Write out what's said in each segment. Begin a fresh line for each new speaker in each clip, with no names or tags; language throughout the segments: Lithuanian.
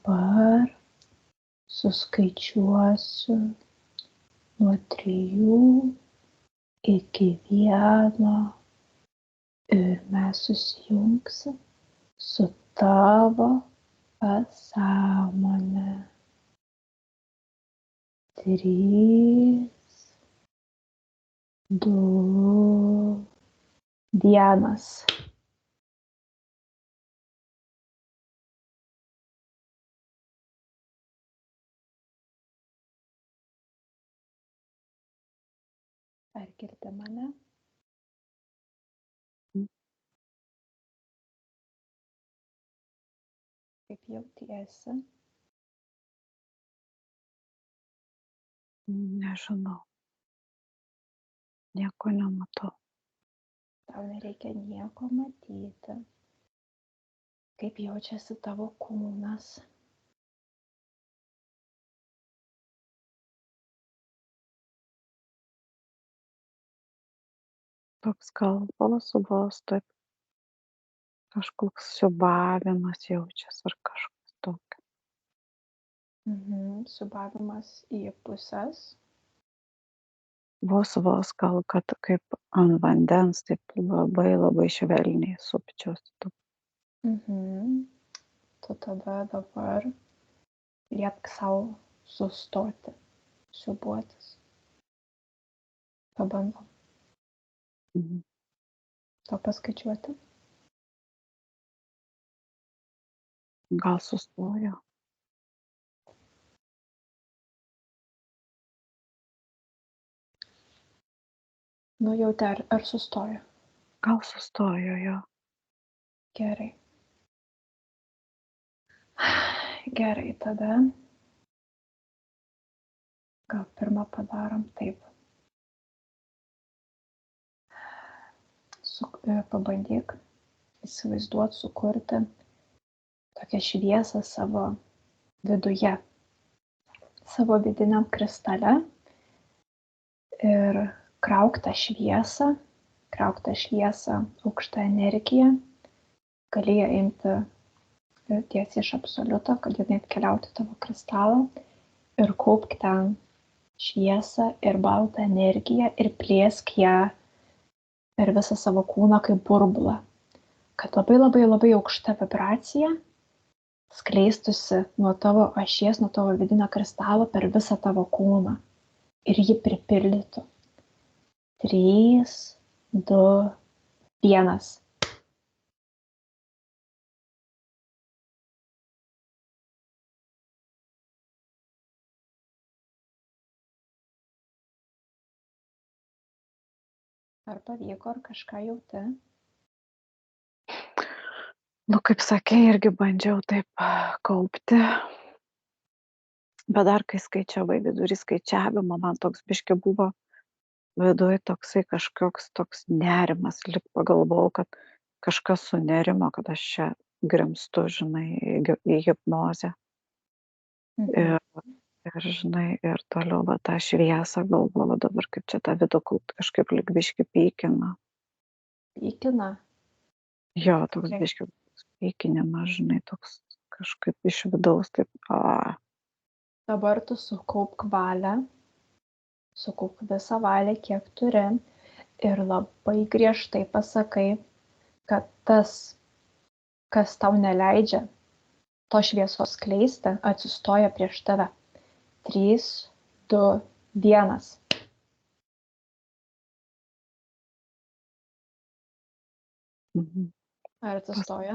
Dabar suskaičiuosiu nuo 3 iki 1 ir mes susijungsim su tavo pasąmone. 3, 2, 1. Ar girdi mane? Kaip jautiesi?
Nežinau. Nieko nematau.
Tau nereikia nieko matyti. Kaip jaučiasi tavo kūnas?
Toks gal vos taip kažkoks siūbavimas jaučiasi ar kažkas tokio.
Siūbavimas į pusės.
Vos gal, kad kaip ant vandens, taip labai švelniai supčiuosi.
Tu tada dabar liepk sau sustoti, siūbuotis. Pabandom. Tau paskaičiuoti?
Gal sustojo?
Nujauti, ar sustojo?
Gal sustojo, jo.
Gerai. Gerai, tada gal pirmą padarom taip. Pabandyk įsivaizduoti, sukurti tokią šviesą savo viduje, savo vidiniam kristale ir krauk tą šviesą aukštą energiją, gali ją imti tiesiai iš absoliuto, kad jinai atkeliautų į tavo kristalą ir kaupk ten šviesą ir baltą energiją ir plėsk ją per visą savo kūną kaip burbulą, kad labai aukšta vibracija skleistusi nuo tavo ašies, nuo tavo vidinio kristalo per visą tavo kūną ir jį pripildytų. 3, 2, 1. Ar pavyko, ar kažką jauti?
Kaip sakė, irgi bandžiau taip kaupti. Bet dar kai skaičiavai, vidury skaičiavimo, man toks biški buvo viduje toksai kažkoks toks nerimas, lyg pagalvojau, kad kažkas sunerimo, kad aš čia grimstu, žinai, į hipnozę. Ir žinai, ir toliau va tą šviesą galvoju dabar, kaip čia tą vidų kažkaip lyg biški pykina.
Pykina?
Jo, toks biški pykinimas, žinai, toks kažkaip iš vidaus taip.
Dabar tu sukaupk valią, sukaupk visą valią, kiek turi ir labai griežtai pasakai, kad tas, kas tau neleidžia to šviesos skleisti, atsistoja prieš tave. 3, 2, 1. Ar atsistoja?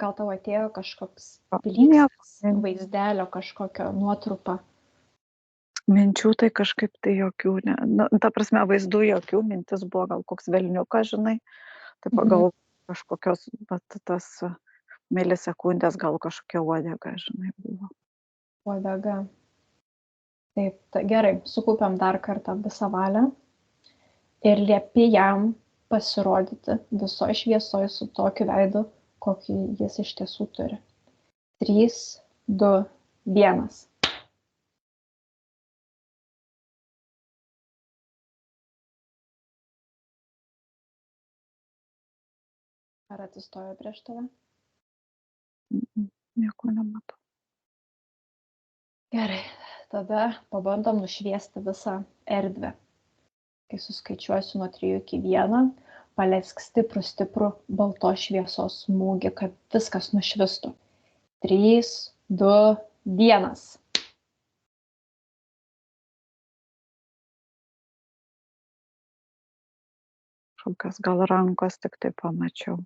Gal tau atėjo kažkoks blyksnis, vaizdelio kažkokio nuotrupa?
Minčių tai kažkaip tai jokių, ta prasme vaizdų jokių, mintis buvo gal koks velniukas, žinai, tai pagal kažkokios, bet tas milisekundės gal kažkokia uodega, žinai, buvo.
Uodega. Taip, gerai, sukaupiam dar kartą visą valią ir liepi jam pasirodyti visoje šviesoje su tokiu veidu, kokį jis iš tiesų turi. 3, 2, 1. Ar atsistojo prieš tave?
Nieko nematau.
Gerai, tada pabandom nušviesti visą erdvę. Kai suskaičiuosiu nuo 3 iki 1, paleisk stiprų baltos šviesos smūgį, kad viskas nušvistų. 3, 2, 1.
Kažkokios gal rankos tik tai pamačiau.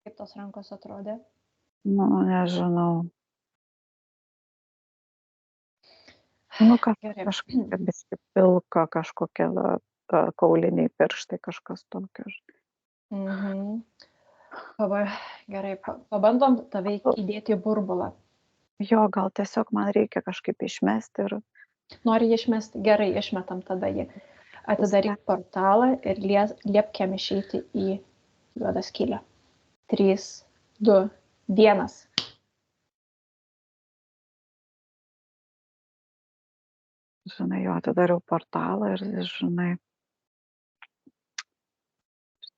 Kaip tos rankos atrodė?
Nu, nežinau.
Gerai.
Kažkokia biški pilka, kažkokia kauliniai pirštai, kažkas tokio.
Gerai, pabandom tave įdėti į burbulą.
Jo, gal tiesiog man reikia kažkaip išmesti ir...
Nori jį išmesti? Gerai, išmetam tada jį. Atidaryk portalą ir liepkiam išeiti į juodą skylę. 3, 2, 1.
Žinai, jo, atidariau portalą ir, žinai,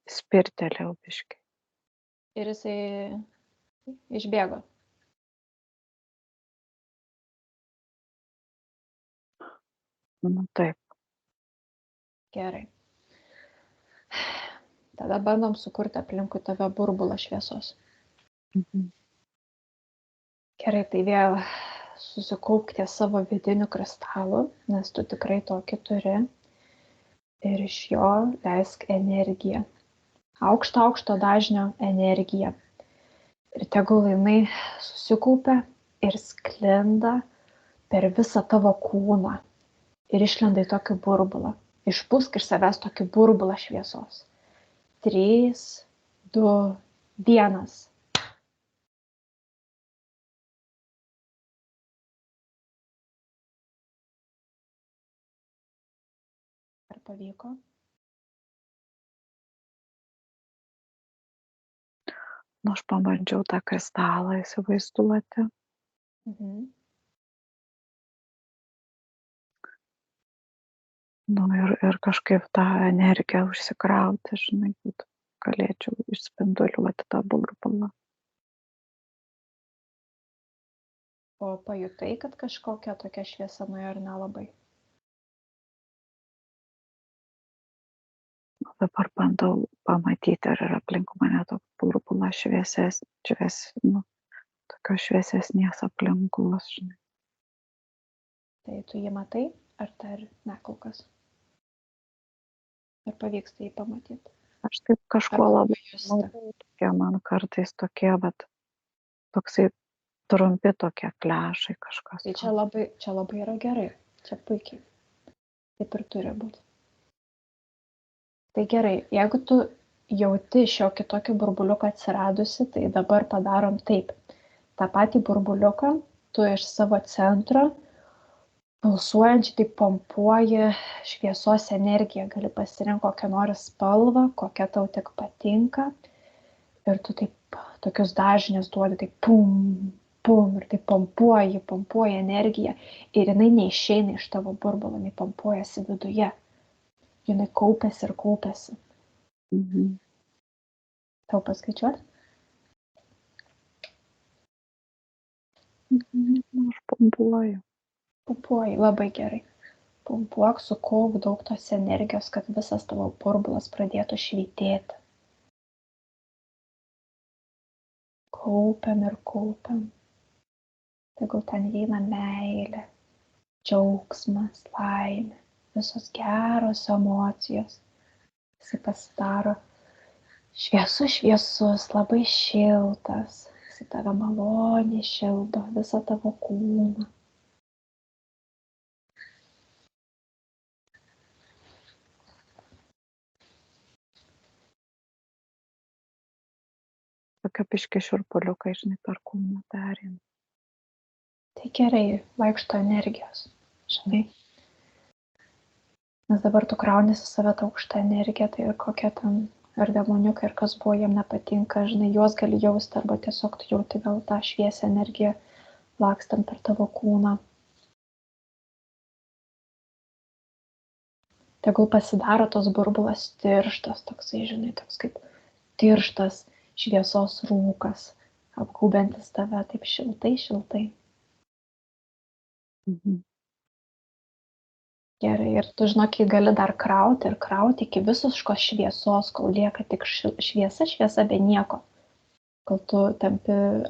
spirtelėjau biškai.
Ir jisai išbėgo.
Nu, taip.
Gerai. Tada bandom sukurti aplinkui tave burbulą šviesos. Gerai, tai vėl susikaupk ties savo vidiniu kristalu, nes tu tikrai tokį turi. Ir iš jo leisk energiją. Aukšto dažnio energiją. Ir tegul jinai susikaupia ir sklinda per visą tavo kūną. Ir išlenda į tokį burbulą. Išpūsk iš savęs tokį burbulą šviesos. 3, 2, 1. Ar pavyko?
Nu, aš pabandžiau tą kristalą įsivaizduoti. Nu, ir kažkaip tą energiją užsikrauti, žinai, kad galėčiau išspinduliuoti tą burbulą.
O pajutai, kad kažkokia tokia šviesa nuėjo ar nelabai?
Dabar bandau pamatyti, ar yra aplink mane toks burbulas tokios šviesesnės aplinkos, žinai.
Tai tu jį matai, ar dar ne kol kas? Ar pavyksta jį pamatyti?
Aš taip kažkuo labai tokie man kartais tokie, bet toksai trumpi tokie flešai kažkas.
Tai čia labai yra gerai, čia puikiai. Taip ir turi būti. Tai gerai, jeigu tu jauti šiokį tokį burbuliuką atsiradusi, tai dabar padarom taip. Ta patį burbuliuką tu iš savo centro pulsuojančiai taip pompuoji šviesos energiją. Gali pasirinkti kokią nori spalvą, kokia tau tik patinka. Ir tu taip tokius dažnius duodi, taip pum, pum, ir taip pompuoji energiją. Ir jinai neišeina iš tavo burbulo, jinai pompuojasi viduje. Jinai kaupiasi ir kaupiasi. Tau paskaičiuot?
Aš pompuoju.
Pumpuoji, labai gerai. Pumpuok, sukauk daug tos energijos, kad visas tavo burbulas pradėtų švytėti. Kaupiam ir kaupiam. Tegul ten įeina meilė, džiaugsmas, laimė, visos geros emocijos. Jisai pasidaro šviesus, labai šiltas. Jisai tave maloniai šildo, visą tavo kūną.
Tokia biški šiurpuliukai, žinai, per kūną pereina.
Tai gerai, vaikšto energijos, žinai. Nes dabar tu kraunėsi save tą aukštą energiją, tai ir kokia ten, ar demoniukai, ir kas buvo, jiem nepatinka, žinai, juos gali jausti, arba tiesiog tu jauti vėl tą šviesią energiją lakstant per tavo kūną. Tegul pasidaro tos burbulas tirštas, toksai, žinai, toks kaip tirštas, šviesos rūkas, apgaubiantis tave taip šiltai, šiltai.
Mhm.
Gerai, ir tu žinok, jį gali dar krauti ir krauti iki visiškos šviesos, kol lieka tik šviesa, šviesa be nieko. Kol tu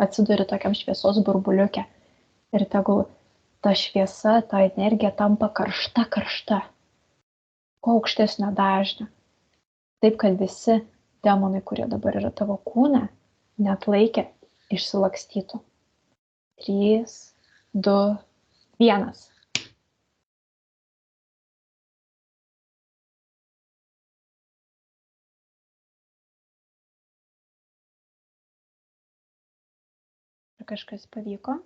atsiduri tokiam šviesos burbuliuke. Ir tegul ta šviesa, ta energija tampa karšta, karšta. Kuo aukštesnio dažnio. Taip, kad visi demonai, kurie dabar yra tavo kūne, net laikė, išsilakstytų. 3, 2, 1. Ar kažkas pavyko?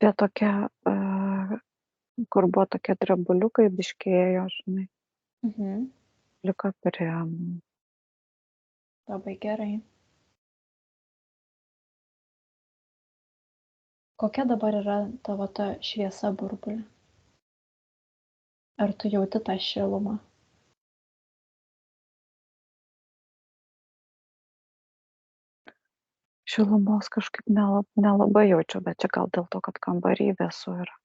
Tie tokie, kur buvo tokie drebuliukai, biškėjo, žinai,
Mhm.
liko prie...
Labai gerai. Kokia dabar yra tavo ta šviesa burbulė? Ar tu jauti tą šilumą?
Šilumos kažkaip nelabai jaučiu, bet čia gal dėl to, kad kambarį vėsu yra.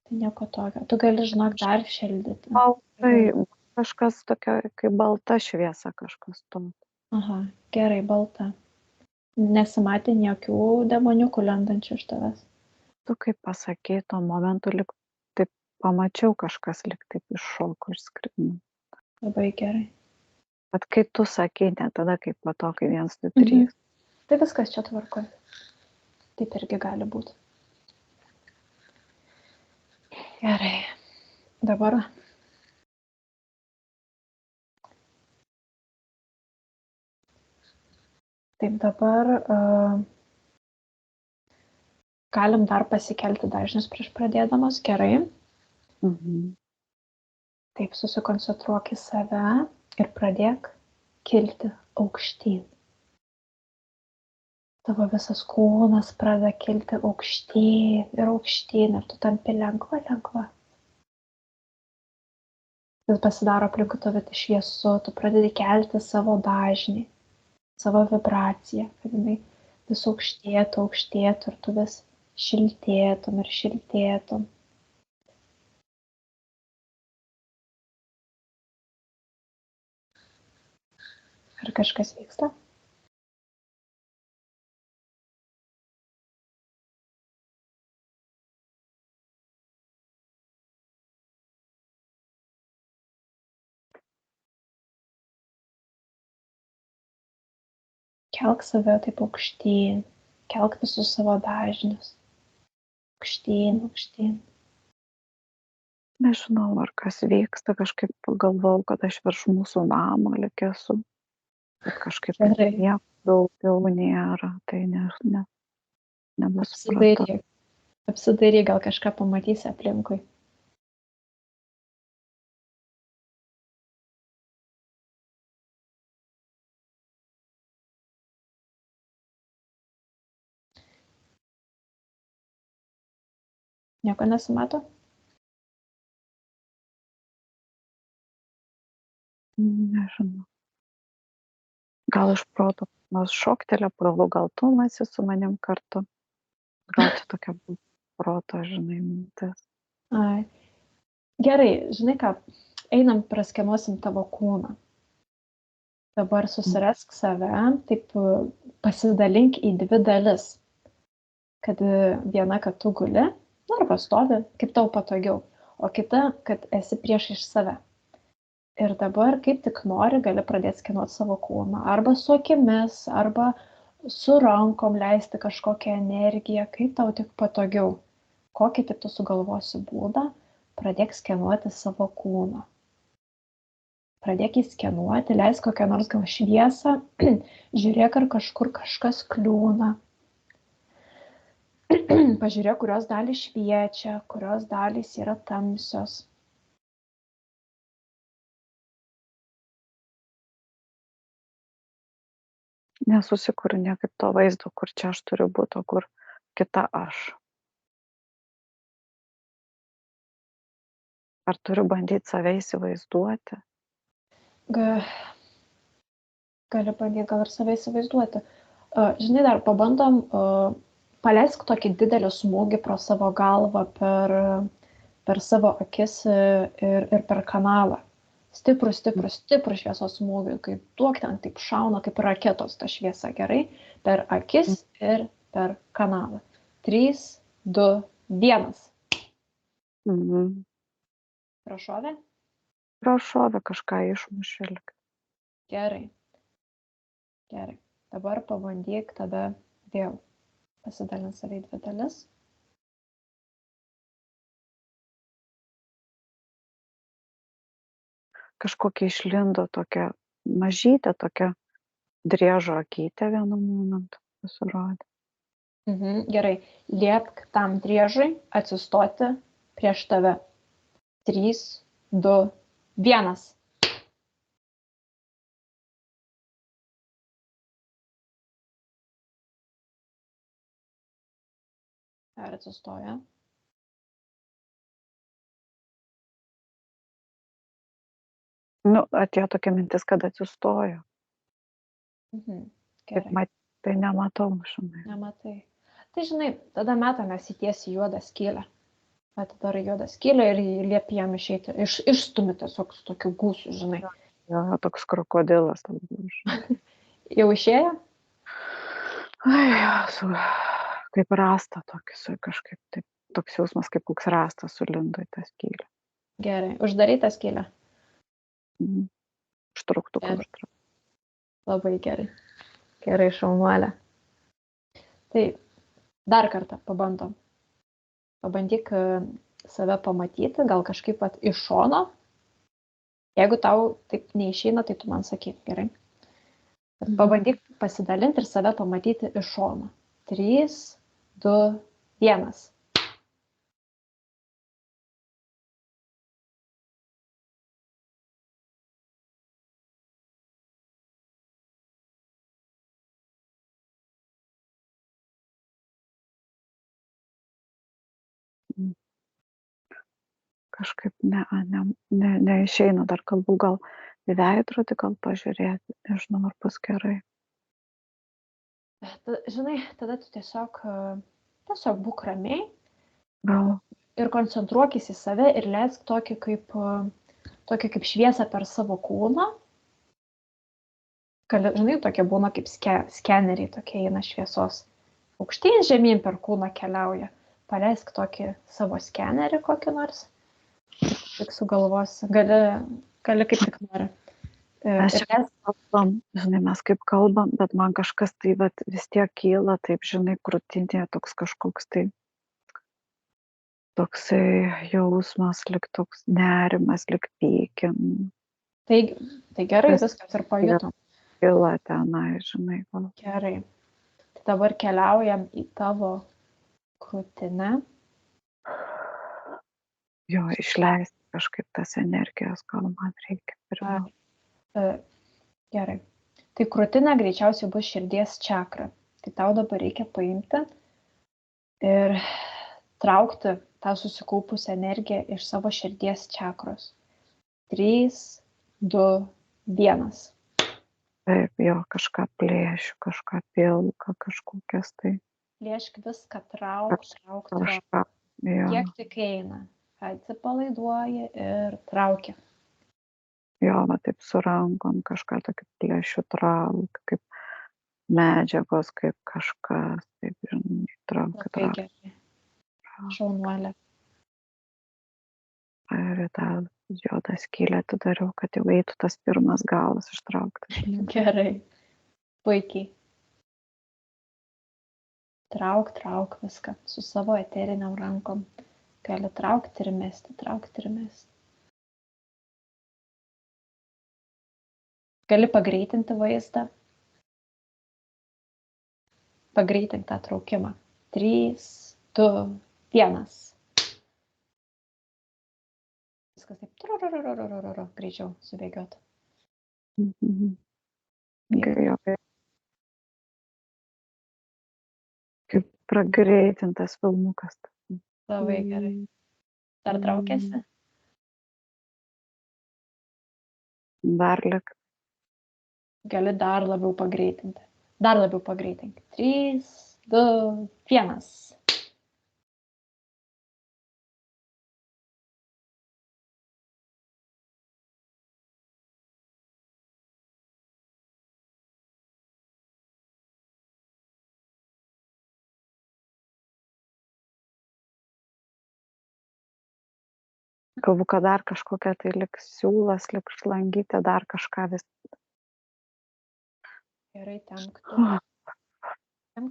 Tai nieko tokio. Tu gali, žinok, dar šildyti.
Baltai, kažkas tokia, kaip balta šviesa kažkas tuo.
Aha, gerai, balta. Nesimatė jokių demoniukų lendančių iš tavęs.
Tu kaip pasakei, tuo momentu lik taip pamačiau kažkas lik taip iššoko ir skrido.
Labai gerai.
Bet kai tu sakei, ne tada, kaip po to, kai 1, 2, 3.
Mhm. Tai viskas čia tvarkoj. Taip irgi gali būti. Gerai. Dabar taip, dabar galim dar pasikelti dažnius prieš pradėdamas. Gerai.
Mhm.
Taip, susikoncentruok į save ir pradėk kilti aukštyn. Tavo visas kūnas pradeda kilti aukštyn ir tu tampi lengva, lengva. Vis pasidaro aplinkui tave šviesu, tu pradedi kelti savo dažnį, savo vibraciją, kad jinai vis aukštėtų ir tu vis šiltėtum ir šiltėtum. Ar kažkas vyksta? Kelk save taip aukštyn, kelk visus savo dažnius. Aukštyn.
Nežinau, ar kas vyksta, kažkaip pagalvojau, kad aš virš mūsų namo lik esu. Bet kažkaip
Gerai.
nieko daugiau nėra, tai nebesupratau.
Apsidairyk, gal kažką pamatysi aplinkui. Nieko nesimato?
Nežinau. Gal iš proto nors šoktelė, pralau, gal tu esi su manim kartu. Gal čia tokia proto, žinai, mintis.
Ai. Gerai, žinai ką, einam praskenuosim tavo kūną. Dabar susirask save, taip pasidalink į 2 dalis. Kad viena, kad tu guli, arba stovi, kaip tau patogiau, o kita, kad esi priešais save. Ir dabar, kaip tik nori, gali pradėti skenuoti savo kūną. Arba su akimis, arba su rankom leisti kažkokią energiją, kaip tau tik patogiau. Kokį tik tu sugalvosi būdą, pradėk skenuoti savo kūną. Pradėk jį skenuoti, leisk kokią nors gal šviesą, žiūrėk, ar kažkur kažkas kliūna. Pažiūrėk, kurios dalys šviečia, kurios dalys yra tamsios.
Nesusikuriu niekaip to vaizdo, kur čia aš turiu būti, o kur kita aš. Ar turiu bandyti save įsivaizduoti?
Ga- Gali bandyti gal ir save įsivaizduoti. Žinai, dar pabandom, paleisk tokį didelį smūgį pro savo galvą per savo akis ir per kanalą. Stiprų šviesos smūgį, kaip duok ten taip šauna, kaip raketos ta šviesa, gerai, per akis ir per kanalą. 3, 2, 1.
Mhm.
Prašovė?
Prašovė kažką išmušė.
Gerai. Gerai. Dabar pabandyk tada vėl pasidalinti save į 2 dalis.
Kažkokia išlindo tokia mažytė, tokia driežo akytė vienu momentu pasirodė.
Gerai. Liepk tam driežui atsistoti prieš tave. 3, 2, 1. Ar atsistoja?
Nu, atėjo tokia mintis, kad atsistojo. Kaip
Gerai.
tai nematau, žinai.
Nematai. Tai žinai, tada metamės į tiesiai juodą skylę. Atidarai juodą skylę ir liepi jam išeiti. Išstumi tiesiog su tokiu gūsiu, žinai.
Jo, toks krokodilas.
Jau išėjo?
Ai, kaip rasta tokis, kažkaip taip, toks jausmas, kaip koks rastas sulindo į tą skylę.
Gerai. Uždarai tą skylę?
Užtruktuką
Gerai.
užtruktuką.
Labai gerai. Gerai, šaunuolė. Tai dar kartą pabandom. Pabandyk save pamatyti, gal kažkaip iš šono. Jeigu tau taip neišeina, tai tu man sakyk, gerai? Pabandyk pasidalinti ir save pamatyti iš šono. 3, 2, 1.
Kažkaip neišeina, dar kalbu, gal į veidrodį, gal pažiūrėti, nežinau, ar bus gerai.
Žinai, tada tu tiesiog būk ramiai
Gal.
ir koncentruokis į save ir leisk tokį kaip šviesą per savo kūną. Žinai, tokie būna kaip skeneriai, tokie eina šviesos. Aukštyn žemyn per kūną keliauja. Paleisk tokį savo skenerį kokį nors. Tik sugalvosi. Gali kaip tik nori.
Mes čia kalbam, žinai, mes kaip kalbam, bet man kažkas tai vis tiek kyla, taip, žinai, krūtinėje toks kažkoks tai toksai jausmas, lik toks nerimas, lik pykim.
Tai gerai, viskas ir pajutom.
Kyla tenai, žinai, gal.
Gerai. Tai dabar keliaujam į tavo krūtinę.
Jo, išleisti kažkaip tas energijos, gal man reikia pirmiau.
Gerai. Tai krūtinė greičiausiai bus širdies čakra. Tai tau dabar reikia paimti ir traukti tą susikaupusią energiją iš savo širdies čakros. 3, 2, 1.
Taip, jo, kažką plėšiu, kažką pilką, kažkokias tai.
Plėšk viską, trauk.
Kažką, jo.
Kiek tik eina. Atsipalaiduoji ir trauki.
Jo, va taip su rankom kažką tokį plėšiu, trauk, kaip medžiagos, kaip kažkas, taip, žinai, trauk.
Gerai. Šaunuolė.
Ir tą juodą skylę atidariau, kad jau eitų tas pirmas galas ištrauktas.
Gerai. Puikiai. Trauk viską su savo eteriniam rankom. Gali traukti ir mesti. Gali pagreitinti vaizdą. Pagreitink tą traukimą. 3, 2, 1. Viskas taip greičiau subėgiot.
Gerai. Kaip pragreitintas filmukas.
Labai gerai. Dar traukėsi?
Dar lik.
Gali dar labiau pagreitinti. Dar labiau pagreitinti. 3, 2, 1.
Galvu, kad dar kažkokia tai lik siūlas, lik šlangytė, dar kažką vis.
Gerai, tempk.
Oh,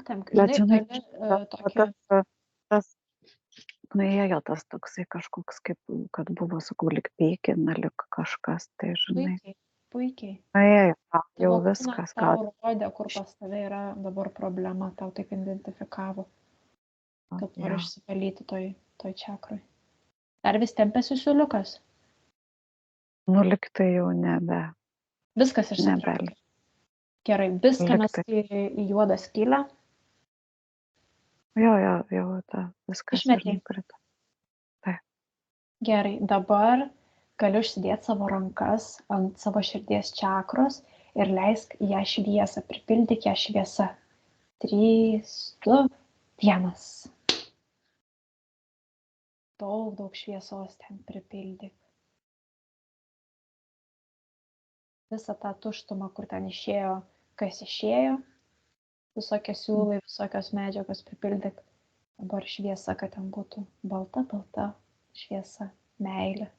Tempk.
bet
Žinai,
žinai,
gali tokį...
tas nuėjo tas toksai kažkoks, kaip, kad buvo, sakau, lik pykina, lik kažkas, tai žinai.
Puikiai.
Nuėjo, jau
Tavo kūnas
viskas,
tau
gal.
rodė, kur pas tave yra dabar problema, tau taip identifikavo, kad nori
Jo.
išsipalyti toj čakrui. Dar vis tempėsi siūliukas.
Nu, lik tai jau nebe.
Viskas išsitraukė. Gerai, viską mes į juodą skylę.
Jo, viskas ir
Išmetei.
nukrito.
Gerai, dabar galiu užsidėti savo rankas ant savo širdies čakros ir leisk ją šviesą, pripildyk ją šviesą. 3, 2, 1. Daug šviesos ten pripildyk. Visą tą tuštumą, kur ten išėjo, kas išėjo, visokie siūlai, visokios medžiagos pripildyk. Dabar šviesa, kad ten būtų balta šviesa, meilė.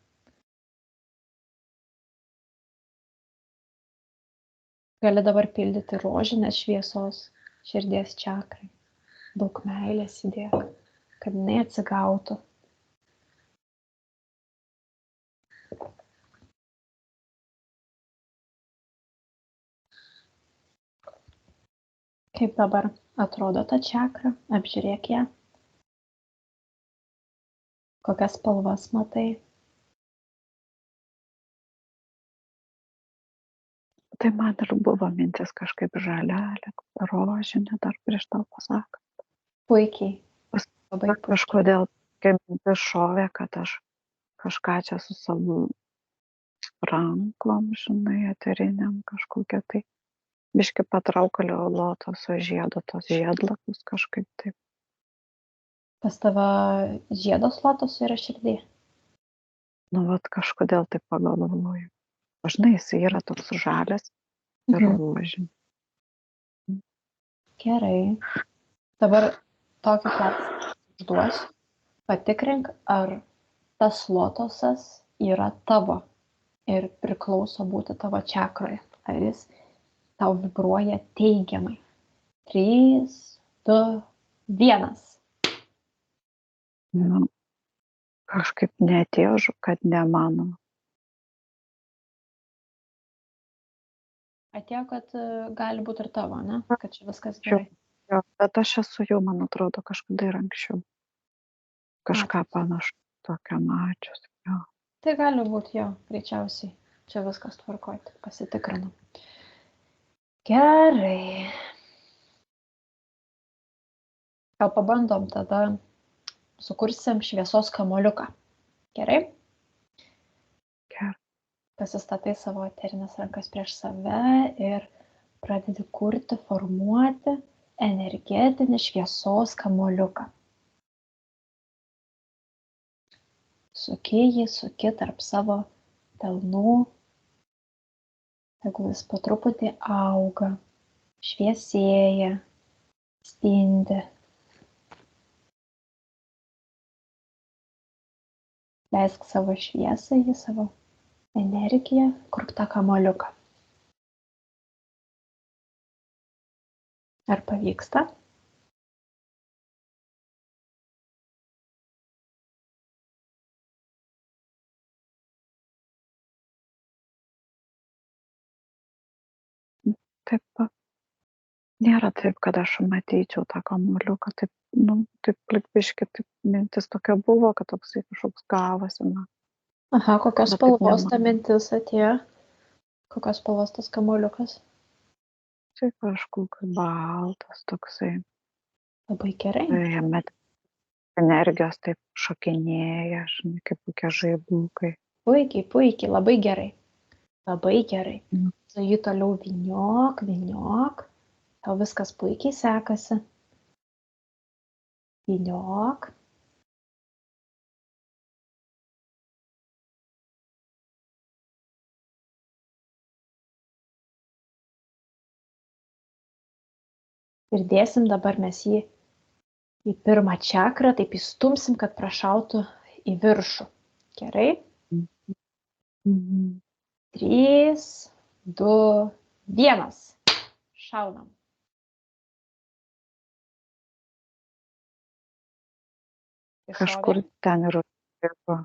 Gali dabar pildyti rožinės šviesos širdies čakrai. Daug meilės įdėk, kad jinai atsigautų. Kaip dabar atrodo ta čakra? Apžiūrėk ją. Kokias spalvas matai?
Tai man ir buvo mintis kažkaip žalelė, rožinė, dar prieš tau pasakant.
Puikiai. Labai puikiai.
Kažkodėl, kaip mintis šovė, kad aš kažką čia su savo rankom, žinai, eteriniam kažkokia tai. Biški patraukalio lotoso žiedo, tos žiedlapius kažkaip taip.
Pas tave žiedas lotoso yra širdį?
Nu, vat kažkodėl taip pagalvoju. Žinai, jis yra toks žalias ir rožinė.
Gerai. Dabar tokį klausimą užduosiu. Patikrink, ar tas lotosas yra tavo ir priklauso būti tavo čakroje. Ar jis tau vibruoja teigiamai. 3, 2, 1.
Nu, kažkaip neatėjo, kad ne mano.
Atėjo, kad gali būti ir tavo, ne? Kad čia viskas gerai.
Jo, bet aš esu jau, man atrodo, kažkada ir anksčiau. Kažką panašu tokią mačius. Jo.
Tai gali būti, jo, greičiausiai. Čia viskas tvarkoj, tik pasitikrinam. Gerai. Gal pabandom tada sukursim šviesos kamuoliuką. Gerai?
Gerai.
Pasistatai savo eterinės rankas prieš save ir pradedi kurti, formuoti energetinį šviesos kamuoliuką. Suki tarp savo delnų, tegul jis po truputį auga, šviesėja, spindi. Leisk savo šviesą į savo energiją, kurk tą kamuoliuką. Ar pavyksta?
Taip, nėra taip, kad aš matyčiau tą kamuoliuką. Taip, taip biški, taip mintis tokia buvo, kad toksai kažkoks gavosi.
Aha, kokios spalvos ta mintis atėjo? Kokios spalvos tas kamuoliukas?
Tai kažkoks baltas toksai.
Labai gerai.
Jame energijos taip šokinėja, žinai, kaip kokie žaibukai.
Puikiai, labai gerai. Labai gerai.
Mm.
Tu jį toliau vyniok, vyniok. Tau viskas puikiai sekasi. Vyniok. Ir dėsim dabar mes jį į pirmą čakrą, taip įstumsim, kad prašautų į viršų. Gerai?
Mhm.
3, 2, 1. Šaunam.
Kažkur
Iššovė.
ten ir užstrigo.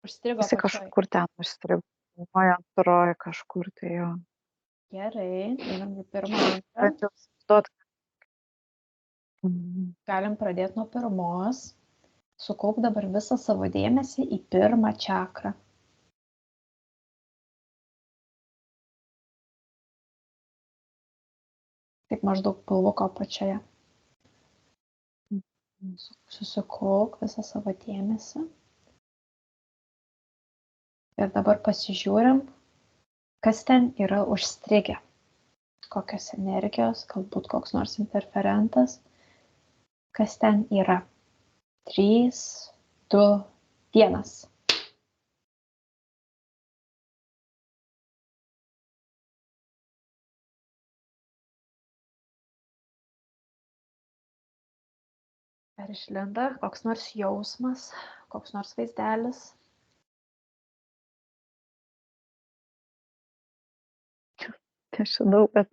Užstrigo
Visi
apačioj.
kažkur ten užstrigo. Pirmoje, antroje kažkur tai jo.
Gerai, einam į pirmą, antrą.
Bandžiau įsivaizduot. Mhm.
Galim pradėti nuo pirmos. Sukaupk dabar visą savo dėmesį į pirmą čakrą. Taip maždaug pilvuko apačioje. Susikaupk visą savo dėmesį. Ir dabar pasižiūrim, kas ten yra užstrigę. Kokios energijos, galbūt koks nors interferentas. Kas ten yra. 3, 2, 1. Ar išlenda koks nors jausmas, koks nors vaizdelis?
Nežinau, bet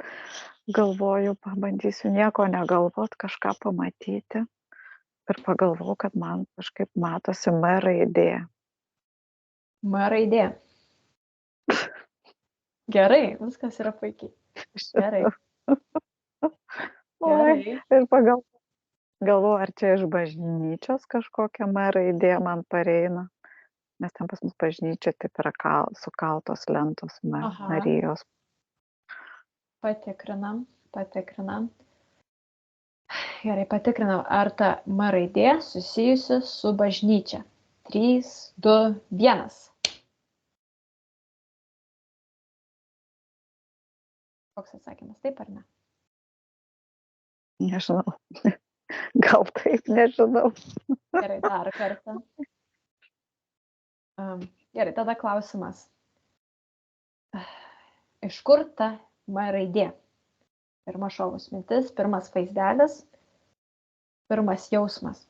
galvoju, pabandysiu nieko negalvot, kažką pamatyti. Ir pagalvoju, kad man kažkaip matosi M raidė.
M raidė. Gerai, viskas yra puikiai. Gerai.
Oi,
Gerai.
ir galvoju, ar čia iš bažnyčios kažkokia M raidė man pareina. Nes ten pas mus bažnyčia taip yra sukaltos lentos
Aha.
Marijos.
Patikrinam. Gerai, patikrinam, ar ta M raidė susijusi su bažnyčia. 3, 2, 1. Koks atsakymas, taip ar ne?
Nežinau. Gal taip, nežinau.
Gerai, dar kartą. Gerai, tada klausimas. Iš kur ta M raidė? Pirma šovus mintis, pirmas vaizdelis, pirmas jausmas.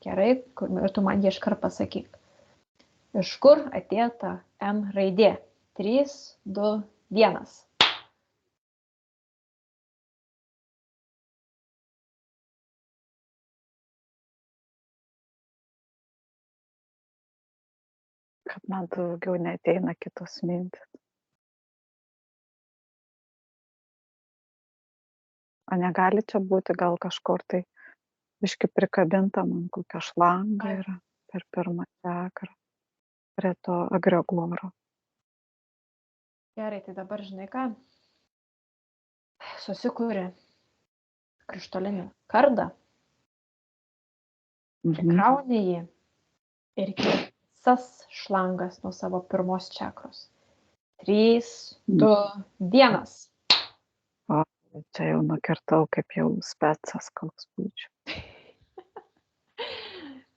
Gerai, ir tu man jį iškart pasakyk. Iš kur atėjo ta M raidė? 3, 2, 1.
Kad man daugiau neateina kitos mintis. O negali čia būti gal kažkur tai biški prikabinta man kokia šlanga yra per pirmą čakrą prie to agregoro.
Gerai, tai dabar žinai ką? Susikūri krištolinį kardą, prikrauni jį ir visas šlangas nuo savo pirmos čakros. 3, 2, 1.
O, čia jau nukirtau kaip jau specas koks būčiau.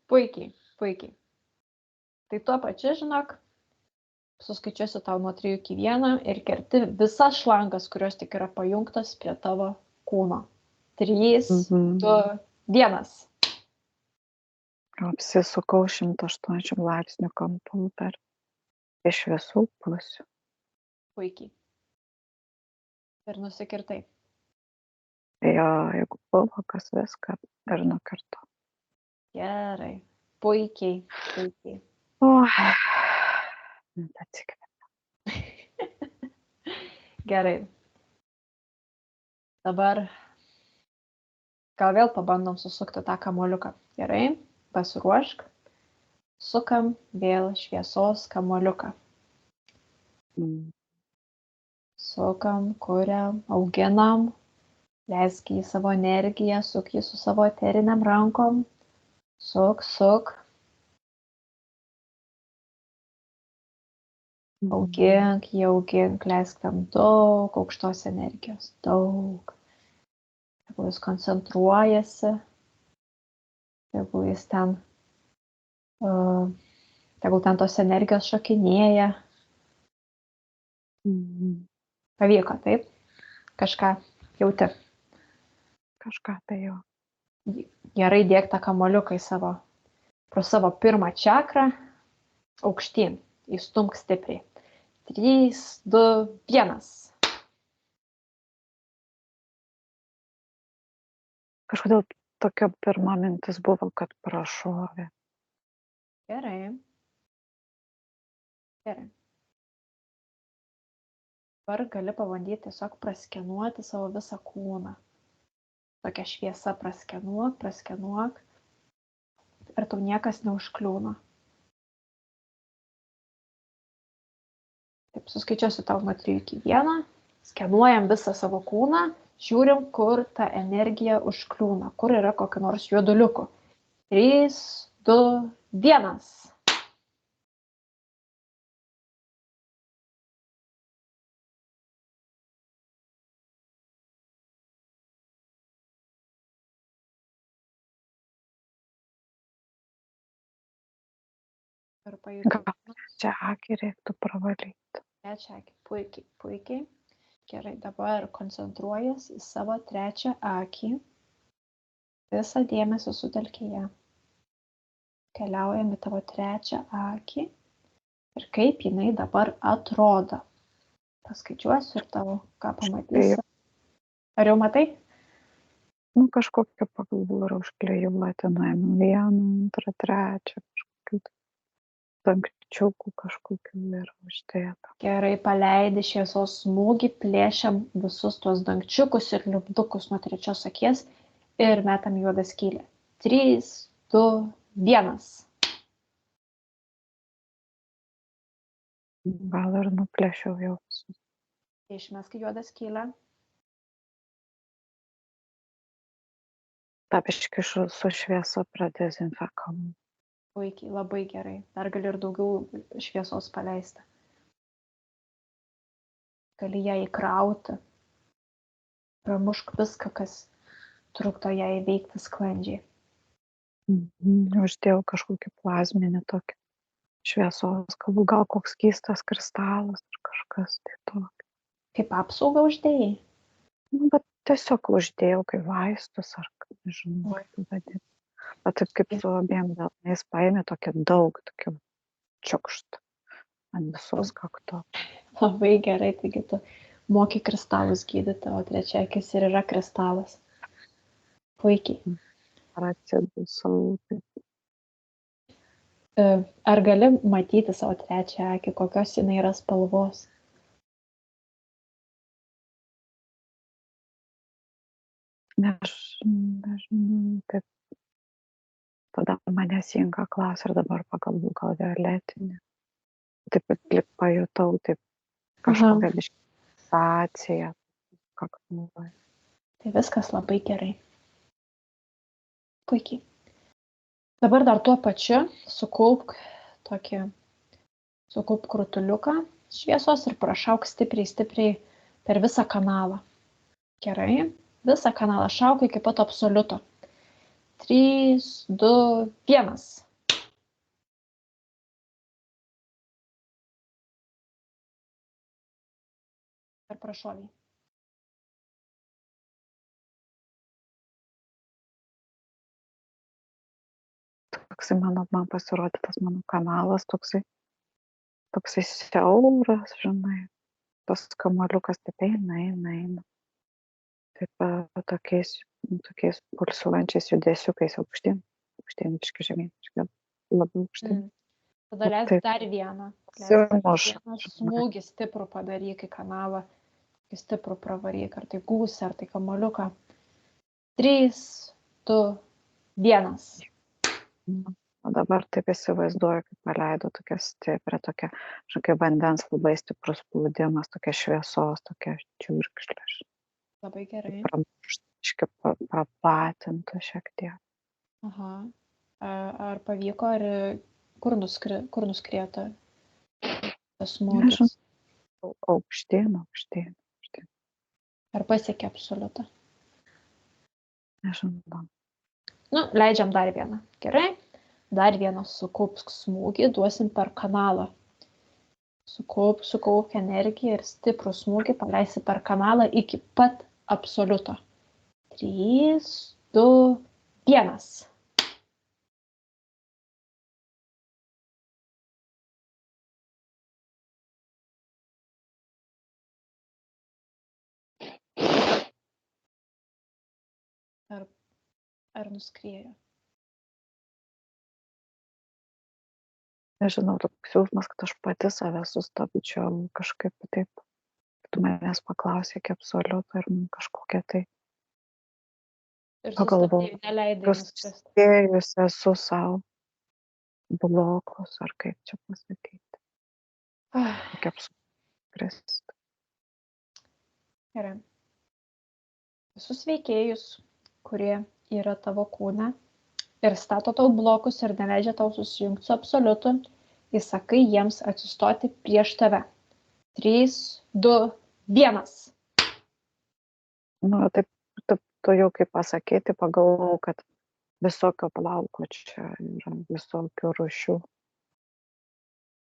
Puikiai, puikiai. Tai tuo pačiu, žinok, suskaičiuosiu tau nuo 3 iki 1 ir kerti visas šlangas, kurios tik yra pajungtos prie tavo kūno. 3, 2, 1.
Apsisukau 180 laipsnių kampu iš visų pusių.
Puikiai. Ir nusikirtai.
Jo, jeigu buvo kas viską ir nukirto.
Gerai. Puikiai, puikiai.
Oi, atsikvėpiau.
Gerai. Dabar gal vėl pabandom susukti tą kamuoliuką. Gerai, pasiruošk. Sukam vėl šviesos kamuoliuką. Sukam, kuriam, auginam. Leisk į savo energiją, suk jį su savo eteriniam rankom. Suk, suk. Augink, jį augink, leisk tam daug aukštos energijos, daug. Jeigu jis koncentruojasi, jeigu jis ten, jeigu ten tos energijos šokinėja. Pavyko, taip? Kažką jauti.
Kažką tai jo.
Gerai dėk tą kamuoliuką pro savo pirmą čakrą aukštyn. Įstumk stipriai. 3, 2, 1.
Kažkodėl tokia pirma mintis buvo, kad prašovė.
Gerai. Dabar gali pabandyti tiesiog praskenuoti savo visą kūną. Tokia šviesa praskenuok. Ir tau niekas neužkliūna. Taip, suskaičiuosiu tau nuo 3 iki 1. Skenuojam visą savo kūną. Žiūrim, kur ta energija užkliūna. Kur yra kokiu nors juoduliuku. 3, 2, 1. Ir pajutai.
Čia akį reiktų pravalyti.
Trečią akį. Puikiai. Gerai, dabar koncentruojas į savo trečią akį. Visą dėmesį sutelki ją. Keliaujam į tavo trečią akį. Ir kaip jinai dabar atrodo. Paskaičiuosiu ir tavo, ką pamatysi. Ar jau matai?
Kažkokią pagalvų yra užklijuoti, nuėmė 1, 2, 3, kažkokių dangčiukų kažkokių yra uždėta.
Gerai, paleidi šviesos smūgį, plėšiam visus tuos dangčiukus ir lipdukus nuo trečios akies ir metam juodą skylę. 3, 2, 1.
Gal ir nuplėšiau jau visus.
Išmesk juodą skylę.
Tapiškai su šviesa pradezinfekavau.
Puikiai, labai gerai. Dar gali ir daugiau šviesos paleisti. Gali ją įkrauti. Pramušk viską, kas trukdo ją įveikti sklandžiai.
Uždėjau kažkokį plazminį tokį šviesos, gal koks keistas kristalas ar kažkas tai tokio.
Kaip apsaugą uždėjai?
Bet tiesiog uždėjau kaip vaistus ar nežinau, kaip vadinti. Bet taip kaip su abiem delnais paėmė tokia daug, tokia čiukšt ant visos kakto.
Labai gerai, taigi tu moki kristalus gydyti, o trečia akis ir yra kristalas. Puikiai.
Ar atsidusau.
Ar gali matyti savo trečią akį, kokios jinai yra spalvos?
Nežinau, taip. Tada manęs Inga klausė ir dabar pagalvojau, gal violetinė. Taip lyg pajutau, taip kažkokia biškisacija.
Tai viskas labai gerai. Puikiai. Dabar dar tuo pačiu sukaupk krutuliuką šviesos ir prašauk stipriai per visą kanalą. Gerai. Visą kanalą šauk iki pat absoliuto. 3, 2, 1. Ir prašoviai.
Toksai man pasirodė tas mano kanalas, toksai siauras, žinai, tas kamuoliukas taip eina. Taip tokiais pulsuojančiais judesiukais aukštyn, biškį žemyn, labai aukštyn.
Tada leisk dar vieną. Smūgį stiprų padaryk į kanalą, stiprų pravaryk, ar tai gūsį, ar tai kamuoliuką. 3, 2, 1.
O dabar taip įsivaizduoju, kaip paleido tokia stiprią, tokia vandens labai stiprus plūdimas, tokia šviesos, tokia čiurkšlė.
Labai gerai.
Praplatinta šiek tiek.
Aha. Ar pavyko, ar kur nuskrieto? tas
Nežinau,
smūgis?
aukštyn.
Ar pasiekė absoliutą?
Nežinau.
Nu, leidžiam dar vieną. Gerai. Dar vieną sukaupk smūgį duosim per kanalą. Sukaupk energiją ir stiprų smūgį paleisi per kanalą iki pat absoliuto. 3, 2, 1. Ar nuskriejo?
Nežinau, toks jausmas, kad aš pati save sustabdžiau kažkaip taip. Tu manęs paklausė iki absoliuto ir kažkokia tai
Ir
pagalvojau,
sustabdėjai, neleidai nuskrist.
spėjus esu savo blokus, ar kaip čia pasakyti. Tokia apskrist.
Gerai. Visus veikėjus, kurie yra tavo kūne ir stato tau blokus ir neleidžia tau susijungti su absoliutu, įsakai jiems atsistoti prieš tave. 3, 2, 1.
Nu, taip, tu jau kaip pasakyti, pagalvojau, kad visokio plauko čia yra visokių rūšių.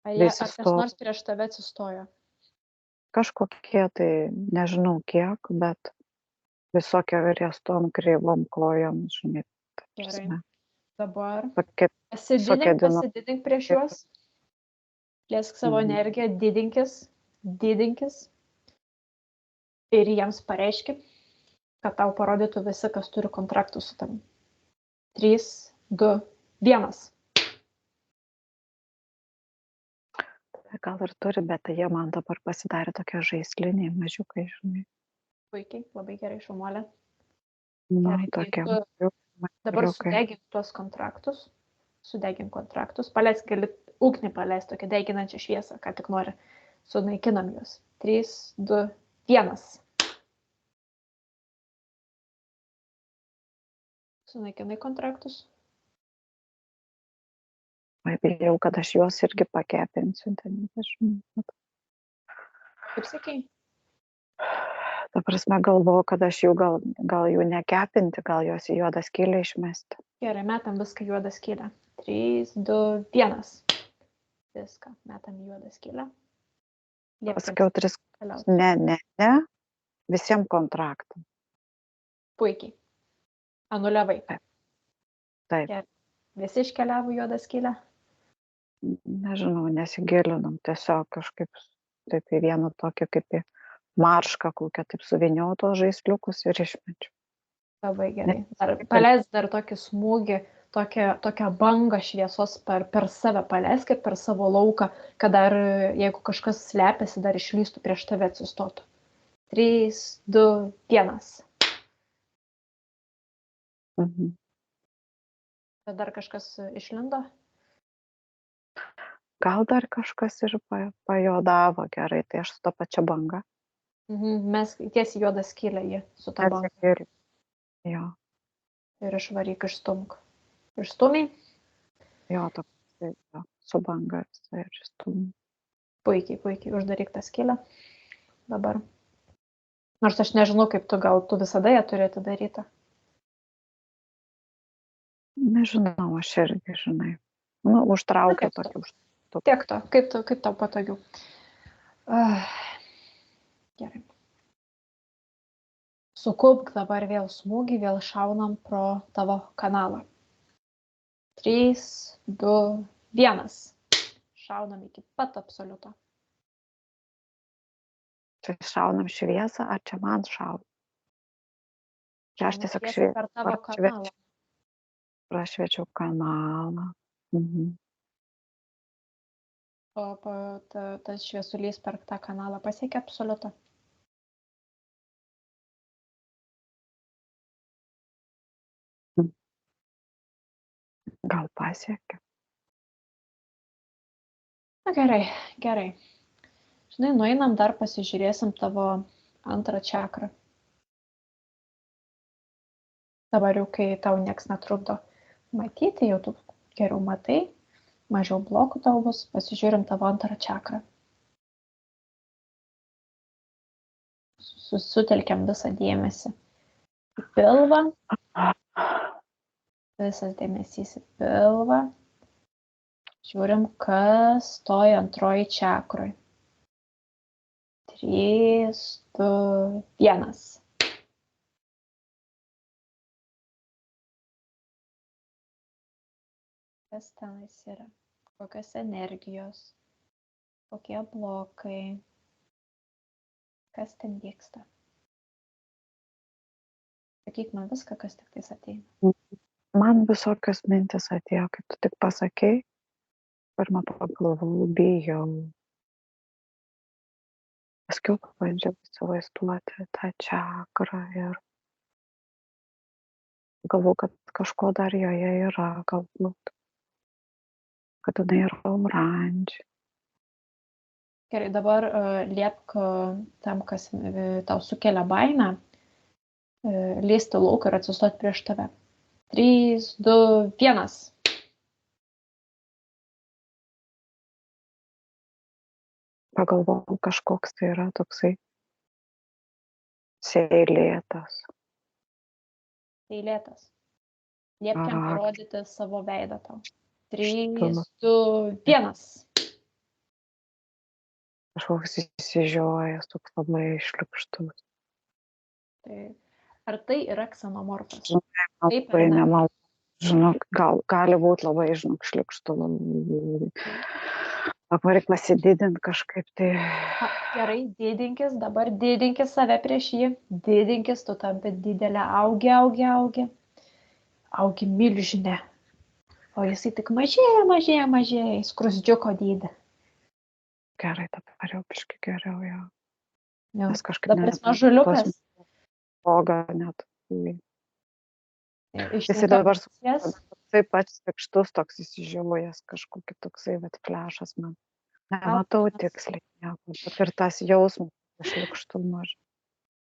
Ar kas nors prieš tave atsistojo?
Kažkokie tai, nežinau kiek, bet visokie riestom kreivom kojom, žinai.
Gerai. Dabar
Tokie
pasididink prieš juos. Plėsk savo energiją, didinkis. Ir jiems pareiški, kad tau parodytų visi, kas turi kontraktų su tavim. 3, 2, 1.
Gal ir turi, bet jie man dabar pasidarė tokie žaisliniai, mažiukai, žinai.
Puikiai, labai gerai, šaunuolė.
Gerai, tokie.
Dabar sudegink tuos kontraktus. Paleisk, gali ugnį paleisti, tokią deginančią šviesą, ką tik nori. Sunaikinam juos. 3, 2, 1. Sunaikinai kontraktus.
Bijau, kad aš juos irgi pakepinsiu.
Kaip sakei?
Ta prasme, galvoju, kad aš jų gal jų nekepinti, gal juos į juodą skylę išmesti.
Gerai, metam viską juodą skylę. 3, 2, 1. Viską metam į juodą skylę.
Pasakiau 3. Ne. Visiems kontraktam.
Puikiai. Anuliavai.
Taip.
Gerai. Visi iškeliavo juodą skylę?
Nežinau, nesigilinam. Tiesiog kažkaip taip į vieną tokį kaip į maršką kokią, taip suviniau tos žaisliukus ir išmečiau.
Labai gerai. Paleisk dar tokį smūgį, tokią bangą šviesos per save paleisk, kaip per savo lauką, kad dar, jeigu kažkas slepiasi, dar išlystų prieš tave atsistotų. 3, 2, 1. Dar kažkas išlindo?
Gal dar kažkas ir pajodavo gerai, tai aš su tą pačią bangą.
Mes tiesiai juodą skylę jį su tą bangą.
Jo.
Ir išvaryk, išstumk. Išstumiai?
Jo, su banga ir išstumai.
Puikiai. Uždaryk tą skylę. Dabar. Nors aš nežinau, kaip tu visada ją turi atidarytą.
Nežinau, aš irgi, žinai. Užtraukiu tokį.
Tiek to, kaip tau patogiau. Gerai. Sukaupk dabar vėl smūgį, vėl šaunam pro tavo kanalą. 3, 2, 1. Šaunam iki pat absoliuto.
Čia šaunam šviesą, ar čia man šauna? Čia aš tiesiog
per tavo kanalą.
Prašviečiau kanalą.
O tas šviesulys per tą kanalą pasiekia absoliutą?
Gal pasiekia?
Na gerai. Žinai, nueinam dar pasižiūrėsim tavo antrą čakrą. Dabar jau, kai tau nieks netrukdo matyti, jau tu geriau matai, mažiau blokų tau bus, pasižiūrim tavo antrą čakrą. sutelkiam visą dėmesį į pilvą, visas dėmesys į pilvą, žiūrim, kas toj antroji čakroj. 3, 2, 1. Kas tenais yra? Kokios energijos? Kokie blokai? Kas ten vyksta? Sakyk man viską, kas tik tais ateina.
Man visokios mintis atėjo, kaip tu tik pasakei. Pirmą pagalvojau, bijau. Paskiau pabandžiau įsivaizduoti tą čakrą ir galvoju, kad kažko dar joje yra, galbūt. Kad jinai yra oranžinė.
Gerai, dabar liepk tam, kas tau sukelia baimę, lįsti lauk ir atsistoti prieš tave. 3, 2, 1.
Pagalvojau, kažkoks tai yra toksai seilėtas.
Seilėtas. Liepk jam parodyti savo veidą tau. 3,
Štu.
2, 1.
Kažkoks įsižiojęs, toks labai šliukštus.
Tai, ar tai yra ksenomorfas?
Taip, labai nemalonu. Žinok, gali būti labai, šliukštu. Labai reikia pasididinti kažkaip tai.
Gerai, didinkis, dabar didinkis save prieš jį. Didinkis, tu tampi didelę, augi. Augi milžinę. O jisai tik mažėja, skrusdžiuko dydį.
Gerai, dabar jau biškai geriau jau.
Jau.
Nes kažkaip
Dabar jis mažuliukas.
Boga net.
Iš
Jis dabar
intonacijos.
taip pat šliukštus, toks įsižiojęs, kažkokį toksai, bet flešas man. Nematau tiksliai, bet ir tas jausmas šliukštumo.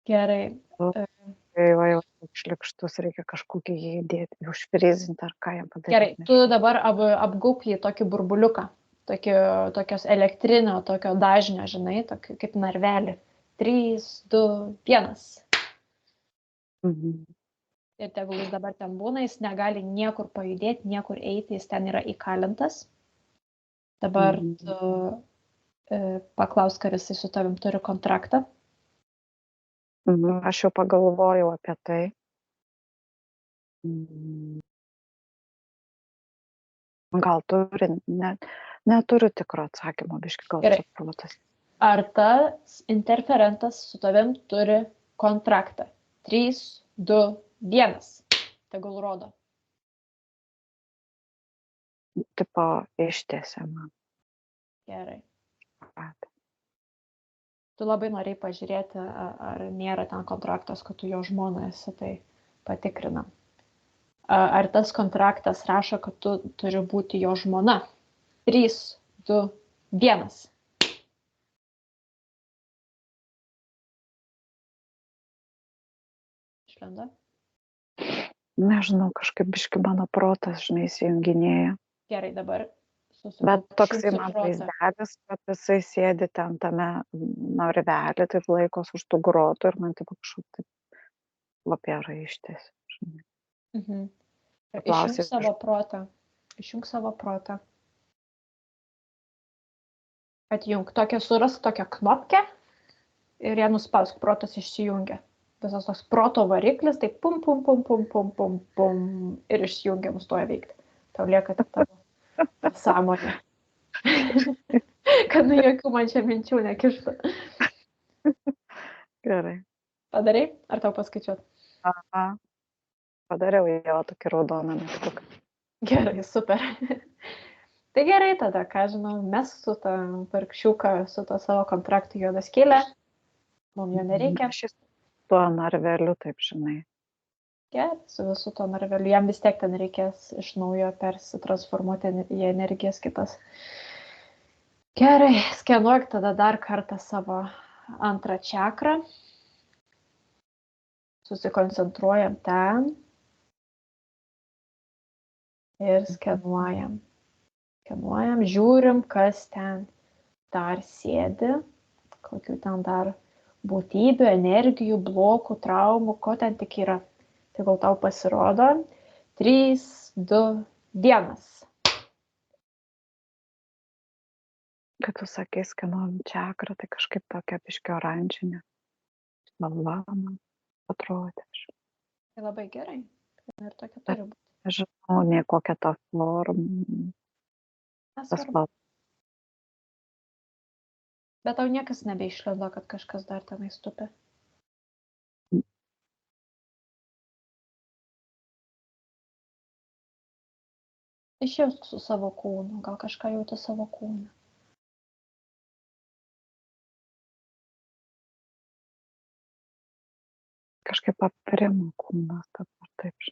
Gerai.
Jau šliukštus, reikia kažkokį jį įdėti, užfrizinti ar ką jam padaryti.
Gerai, tu dabar apgauk jį tokį burbuliuką, tokios elektrinio, tokio dažnio, žinai, tokį, kaip narvelį. 3, 2, 1. Ir tegul jis dabar ten būna, jis negali niekur pajudėti, niekur eiti, jis ten yra įkalintas. Dabar tu paklausk, ar jisai su tavim turi kontraktą.
Aš jau pagalvojau apie tai. Gal turi, neturiu tikro atsakymo, biškai gal
Gerai.
čia protas.
Ar tas interferentas su tavim turi kontraktą? 3, 2, 1. Tegul rodo.
Tipo ištiesė man.
Gerai. Tu labai norėjai pažiūrėti, ar nėra ten kontraktas, kad tu jo žmona esi, tai patikrinam. Ar tas kontraktas rašo, kad tu turi būti jo žmona? 3, 2, 1. Išlenda?
Nežinau, kažkaip biškai mano protas, įsijunginėja.
Gerai, dabar
Bet toksai man vaizdelis, kad jisai sėdi ten tame narvelį, taip laikos už tų grotų ir man taip kažkaip lapėra ištiesi.
Išjunk savo protą. Atjunk. Surask tokią knopkę ir ją nuspausk, protas išsijungia. Visas toks proto variklis, tai pum, pum, pum, pum, pum, pum, pum ir išsijungia, nustoja veikti. Tau lieka tik tavo sąmonė. Kad jokių man čia minčių nekištų.
Gerai.
Padarai? Ar tau paskaičiuot?
Aha. Padariau jo tokį raudoną mygtuką.
Gerai, super. Tai gerai tada, ką žinau, mes su tą vargšiuką, su to savo kontraktu juodą skylę. Mums jo nereikia.
Šis tuo narveliu, taip žinai.
Gerai, su visu to narveliu. Jam vis tiek ten reikės iš naujo persitransformuoti į energijas kitas. Gerai, skenuok tada dar kartą savo antrą čakrą. Susikoncentruojam ten. Ir skenuojam. Žiūrim, kas ten dar sėdi, kokių ten dar būtybių, energijų, blokų, traumų, ko ten tik yra. Tegul tau pasirodo. 3, 2, 1.
Kai tu sakai skino čakrą, tai kažkaip tokia biškio oranžinė spalva man atrodė.
Tai labai gerai. Ir tokia turi būti.
Nežinau, nei kokia ta forma, tas
Nesvarbu.
spalva.
Bet tau niekas nebeišlindo, kad kažkas dar tenai stupi. Išjausk su savo kūnu, gal kažką jauti savo kūną.
Kažkaip aprimo kūnas dabar taip.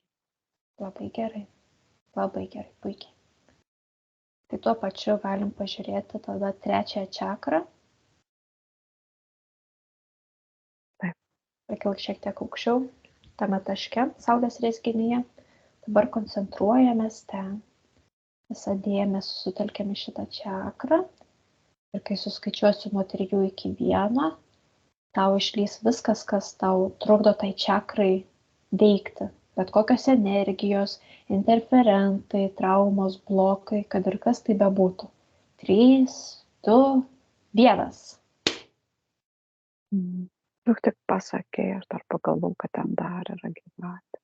Labai gerai, puikiai. Tai tuo pačiu galim pažiūrėti tada trečiąją čakrą.
Taip.
Pakilk šiek tiek aukščiau, tame taške, saulės rezginyje. Dabar koncentruojamės ten. Visą dėmesį sutelkiame šitą čakrą. Ir kai suskaičiuosiu nuo 3 iki 1, tau išlys viskas, kas tau trukdo tai čakrai veikti. Bet kokios energijos, interferentai, traumos, blokai, kad ir kas tai bebūtų. 3, 2, 1.
Tu tik pasakei, aš dar pagalvau, kad ten dar yra gyvatė.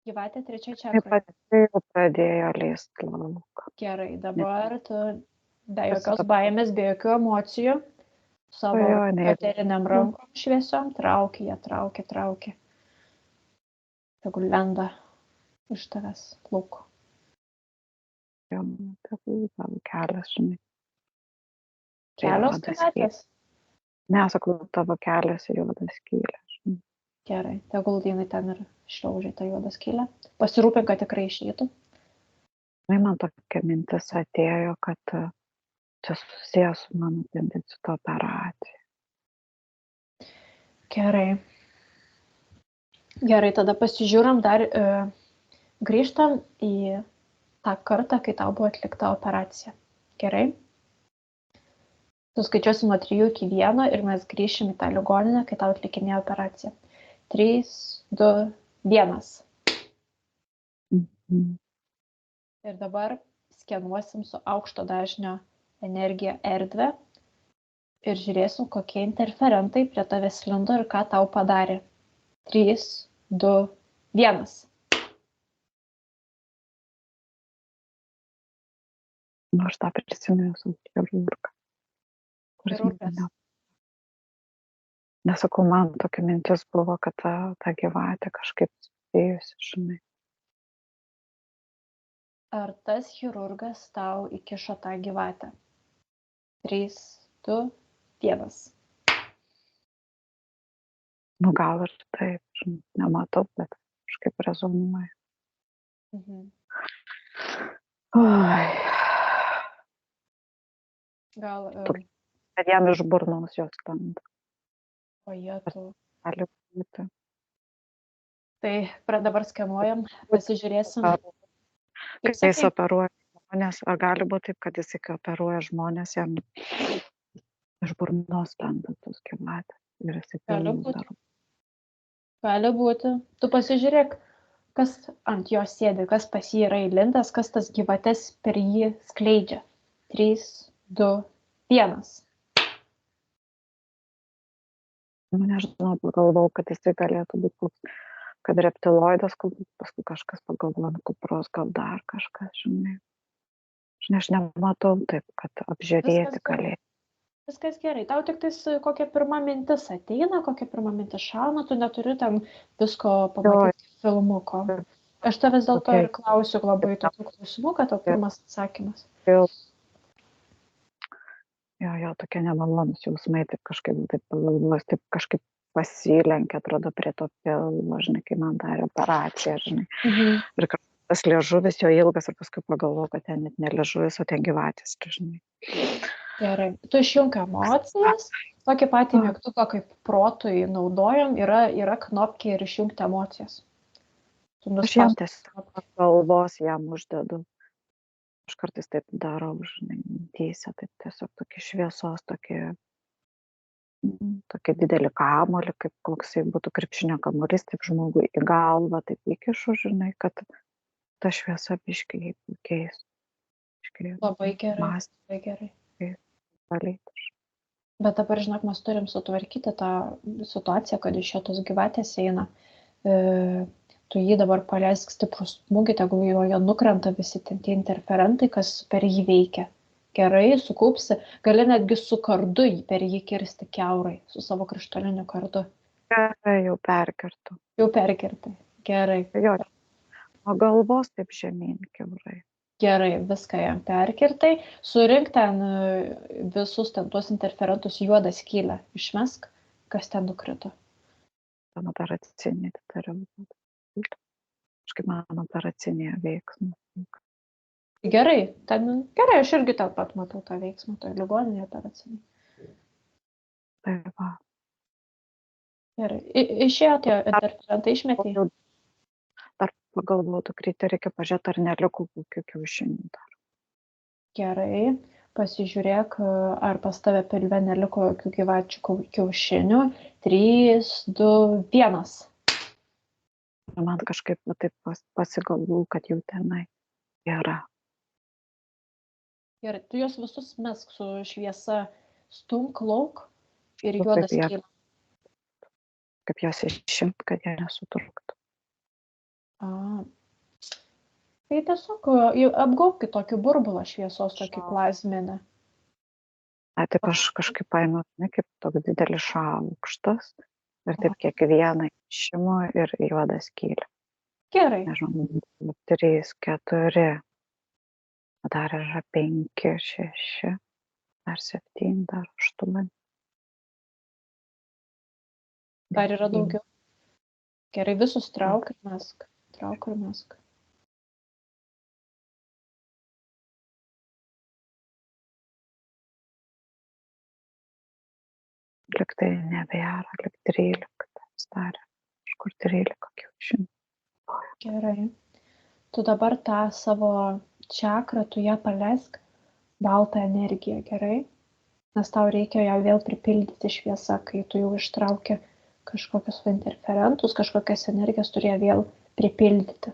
Gyvatė trečia
Taip
čakra.
pat jau pradėjo leist lauk.
Gerai, dabar tu be jokios baimės, be jokių emocijų, savo eteriniam rankom šviesiom, traukia. Tegul lenda iš tavęs lauko.
Jau, tegul tavo kelias, žinai.
Kelios gyvatės?
Nesakau, tavo kelias į juodą skylę.
Gerai, tegul jinai ten ir šliaužia tą juodą skylę. Pasirūpink, kad tikrai išeitų.
Man tokia mintis atėjo, kad čia susijęs su mano apendicito operacija.
Gerai, tada pasižiūrim dar, grįžtam į tą kartą, kai tau buvo atlikta operacija. Gerai? Suskaičiuosim nuo 3 iki 1 ir mes grįšim į tą ligoninę, kai tau atlikinėjo operaciją. 3, 2, 1. Ir dabar skenuosim su aukšto dažnio energija erdvę ir žiūrėsim, kokie interferentai prie tavęs lindo ir ką tau padarė. 3, 2, 1.
Aš tą prisimenu su chirurgą.
Chirurgas.
Nesakau, man tokia mintis buvo, kad ta gyvatė kažkaip spėjusi, žinai.
Ar tas chirurgas tau įkišo tą gyvatę? 3, 2, 1.
Gal ir taip, žinai, nematau, bet kažkaip rezonuoja. Oi.
Gal...
Kad jam iš burnos jos lenda.
O jie tu.
Gali būti.
Tai dabar skenuojam, pasižiūrėsim.
Kai jis operuoja žmonės, ar gali būti taip, kad jis kai operuoja žmonės, jam iš burnos lenda tos gyvatės. Ir jis
Gali būti. Tu pasižiūrėk, kas ant jo sėdi, kas pas jį yra įlindęs, kas tas gyvates per jį skleidžia. 3, 2, 1.
Nežinau, pagalvau, kad jisai galėtų būti koks, kad reptiloidas, paskui kažkas pagalvoja, kupros, gal dar kažkas, žinai. Aš nematau taip, kad apžiūrėti galėtų.
Viskas gerai. Tau tik tais kokia pirma mintis ateina, kokia pirma mintis šauna, tu neturi ten visko pamatyti filmuko. Aš tavęs dėl to ir klausiu labai tokių klausimų, kad tau pirmas atsakymas.
Jo, tokie nemalonus jausmai, taip kažkaip, taip kažkaip pasilenkia, atrodo, prie to pilvo, žinai, kai man darė operaciją, žinai. Ir tas liežuvis jo ilgas ir paskui pagalvoju, kad ten net ne liežuvis, o ten gyvatės, žinai.
Gerai. Tu išjunk emocijas. Tokį patį mygtuką, kaip protui naudojam, yra knopkė ir išjungti emocijas.
Aš jam tiesiog galvos jam uždedu. Aš kartais taip darau, žinai, mintyse, taip tiesiog tokį šviesos, tokį tokį didelį kamuolį, kaip koksai būtų krepšinio kamuolys, taip žmogui į galvą, taip įkišu, žinai, kad ta šviesa biškai jį pakeis.
Labai gerai,
Mąstyti,
labai gerai.
valyti.
Bet dabar, žinok, mes turim sutvarkyti tą situaciją, kad iš jo tos gyvatės eina. Tu jį dabar paleisk stiprų smūgį, tegul joje nukrenta visi tie interferentai, kas per jį veikia. Gerai, sukaupsi, gali netgi su kardu per jį kirsti kiaurai, su savo krištoliniu kardu.
Gerai, jau perkertu.
Jau perkirtai. Gerai.
Jo, o galvos taip žemyn kiaurai.
Gerai, viską jam perkirtai. Surink ten visus ten tuos interferentus juodą skylę. Išmesk, kas ten nukrito.
Ten operacinė, tai tariau. Kažkaip man operacinėje veiksmą.
Gerai, gerai, aš irgi ten pat matau tą veiksmą, toj ligoninėje operacinėje.
Tai va.
Gerai, išėjo tie interferentai, išmetė.
Dar pagalvotų, krytį reikia pažiūrėti, ar neliko kokių kiaušinių dar.
Gerai, pasižiūrėk, ar pas tave pilve neliko jokių gyvačių kiaušinių. 3, 2, 1.
Man kažkaip taip pasigalvau, kad jau tenai yra.
Gerai, tu juos visus mesk su šviesa stumk lauk ir juodas skylė.
Kaip juos išimti, kad jie nesutruktų.
Tai tiesiog apgaubk tokį burbulą šviesos, tokį plazminę.
Taip aš kažkaip paėmiau, kaip toks didelis šaukštas ir taip kiekvieną išimu ir juodą skylę.
Gerai.
Nežinau, 3, 4, dar yra 5, 6, dar 7, dar 8.
Dar yra daugiau. Gerai, visus trauk ir mesk. Trauk ir mesk.
Liktai nebėra, lik 13, starė. Kažkur 13 kiaušinių.
Gerai. Tu dabar tą savo čakrą, tu ją paleisk baltą energiją, gerai? Nes tau reikia ją vėl pripildyti šviesą, kai tu jau ištrauki kažkokius interferentus, kažkokias energijas turėjo vėl pripildyti.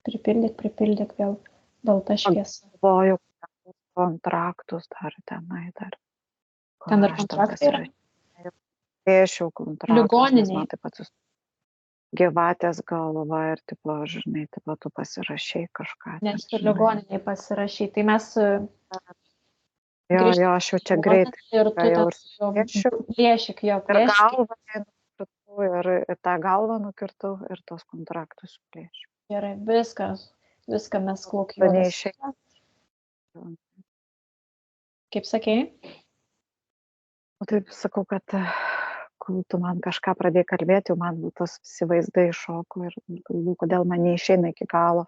Pripildyk vėl balta šviesa.
Galvoju, kontraktus dar tenai dar.
Ten dar kontraktai yra?
Piešiau kontraktus,
ligoninėj.
Nes man taip pat gyvatės galva ir tipo, žinai, tipo, tu pasirašai kažką.
Nes tu ligoniniai pasirašai. Tai mes
Jo, aš jau čia greitai.
Ir tu plėšik jo.
Ir galvą nukirtau, ir tą galvą nukirtau, ir tos kontraktus plėšiau.
Gerai, viską mes klauk juodas. Kaip sakei?
O taip sakau, kad kol tu man kažką pradėjai kalbėti, jau man tos visi vaizdai šoko ir galvoju, kodėl man neišeina iki galo,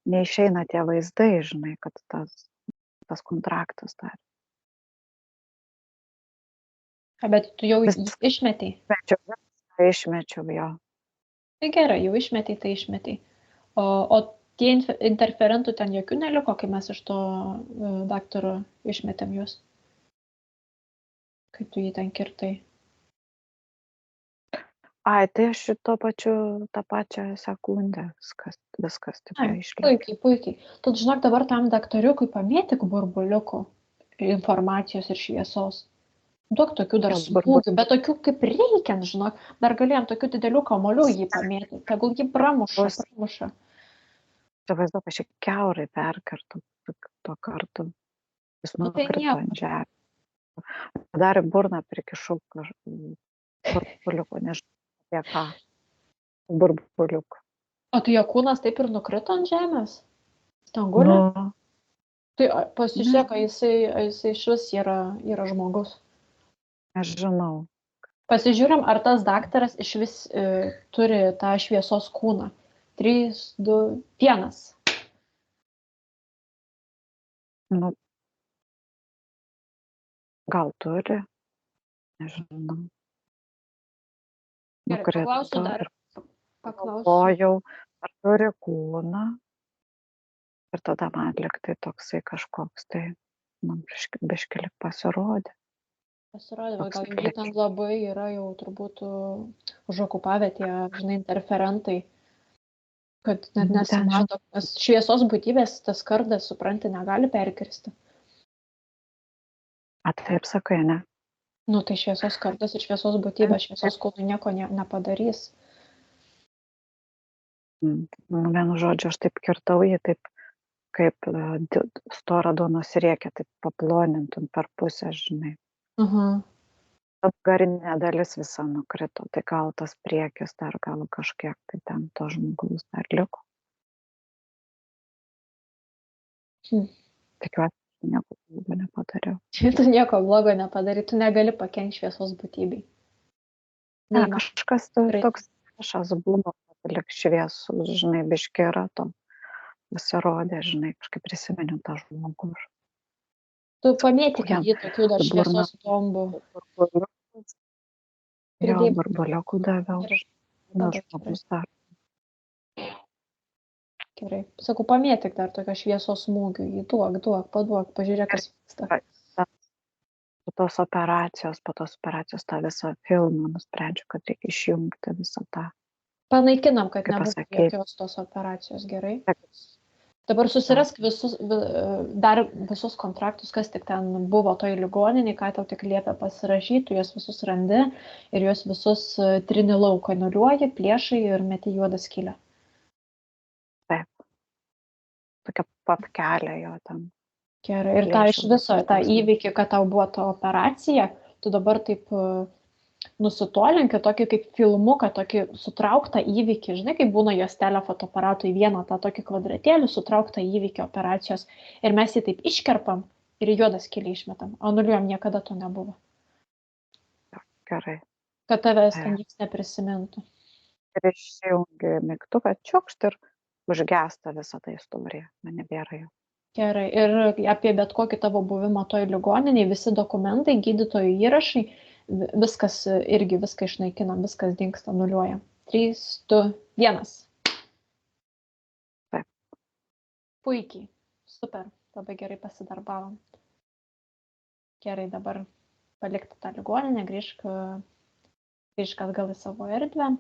neišeina tie vaizdai, žinai, kad tas kontraktas dar.
Bet tu jau išmetei?
Išmečiau jo.
Tai gerai, jau išmetei, tai išmetei. O tie interferentų ten jokių neliko, kai mes iš to daktaro išmetėm juos? Kai tu jį ten kirtai?
Ai, tai aš tą pačią sekundę viskas taip išlėkė.
Puikiai. Tad žinok, dabar tam daktoriukui pamėtyk burbuliukų informacijos ir šviesos. Duok tokių dar smūgių, bet tokių kaip reikiant, žinok, dar galėjom tokių didelių kamuolių jį pamėtyti, tegul jį pramuša.
Čia vaizduok, aš kiaurai perkartu tuo kartu. Jis nukrito ant žemės. Dar į burną prikišau burbuliuko, nežinau apie ką. Burbuliuko.
O tai jo kūnas taip ir nukrito ant žemės? Stangulė? Tai pasižiūrėk, jisai šis yra žmogus.
Aš žinau.
Pasižiūrim, ar tas daktaras iš vis turi tą šviesos kūną. 3, 2, 1.
Nu, gal turi, nežinau.
Paklausiu dar.
Paklausiau, ar turi kūną. Ir tada man liktai toksai kažkoks, tai, biškį lyg pasirodė.
Pasirodė, bet
Toks
gal jau jį ten labai yra jau turbūt užokupavę tie, žinai, interferentai, kad net
Ten,
nesimato, nes šviesos būtybės tas kardas, supranti, negali perkirsti.
Taip sakai, ne?
Nu, tai šviesos kardas ir šviesos būtybė, šviesos kūnui nieko nepadarys.
Vienu žodžiu, aš taip kirtau jį, taip kaip storą duonos riekę, taip paplonintum per pusę, žinai. Garinė dalis visa nukrito, tai gal tas priekis dar gal kažkiek, tai ten to žmogaus dar liko. Tikiuosi, nieko blogo nepadariau.
Tu nieko blogo nepadarai, tu negali pakenkti šviesos būtybei.
Ne, kažkas toks šas būna, lik šviesus, žinai, biškį yra to pasirodė, žinai, kažkaip prisiminiau tą žmogų.
Tu pamėtik jį tokių dar šviesos bombų.
Jo, burbuliukų daviau, žmogus dar.
Gerai. Sakau, pamėtik dar tokio šviesos smūgių, jį duok, paduok, pažiūrėk, kas vyksta.
Po tos operacijos tą visą filmą nusprendžiu, kad reikia išjungti visą tą.
Panaikinam, kad nebūtų jokios tos operacijos, gerai? Dabar susirask visus kontraktus, kas tik ten buvo toj ligoninėj, ką tau tik liepia pasirašyti, juos visus randi ir juos visus trini lauką, nuliuoji, plėšai ir meti juodą skylę.
Taip. Tokia papkelė jo ten.
Gerai. Ir tą iš viso, tą įvykį, kad tau buvo ta operacija, tu dabar taip nusitolinki tokį kaip filmuką, tokį sutrauktą įvykį, žinai, kaip būna juostelė fotoaparato į vieną tą tokį kvadratėlį, sutrauktą įvykį operacijos. Ir mes jį taip iškerpam ir į juodą skylę išmetam. O nuliuojam, niekada to nebuvo.
Gerai.
Kad tavęs ten niks neprisimintų.
Ir išjungi mygtuką, čiukšt ir užgesta visą tą istoriją. Man nebėra jau.
Gerai. Ir apie bet kokį tavo buvimą toj ligoninėj, visi dokumentai, gydytojų įrašai, viskas irgi, viską išnaikinam, viskas dingsta, nuliuojam. 3, 2, 1.
Taip.
Puikiai. Super. Labai gerai pasidarbavom. Gerai, dabar palikti tą ligoninę, grįžk atgal į savo erdvę,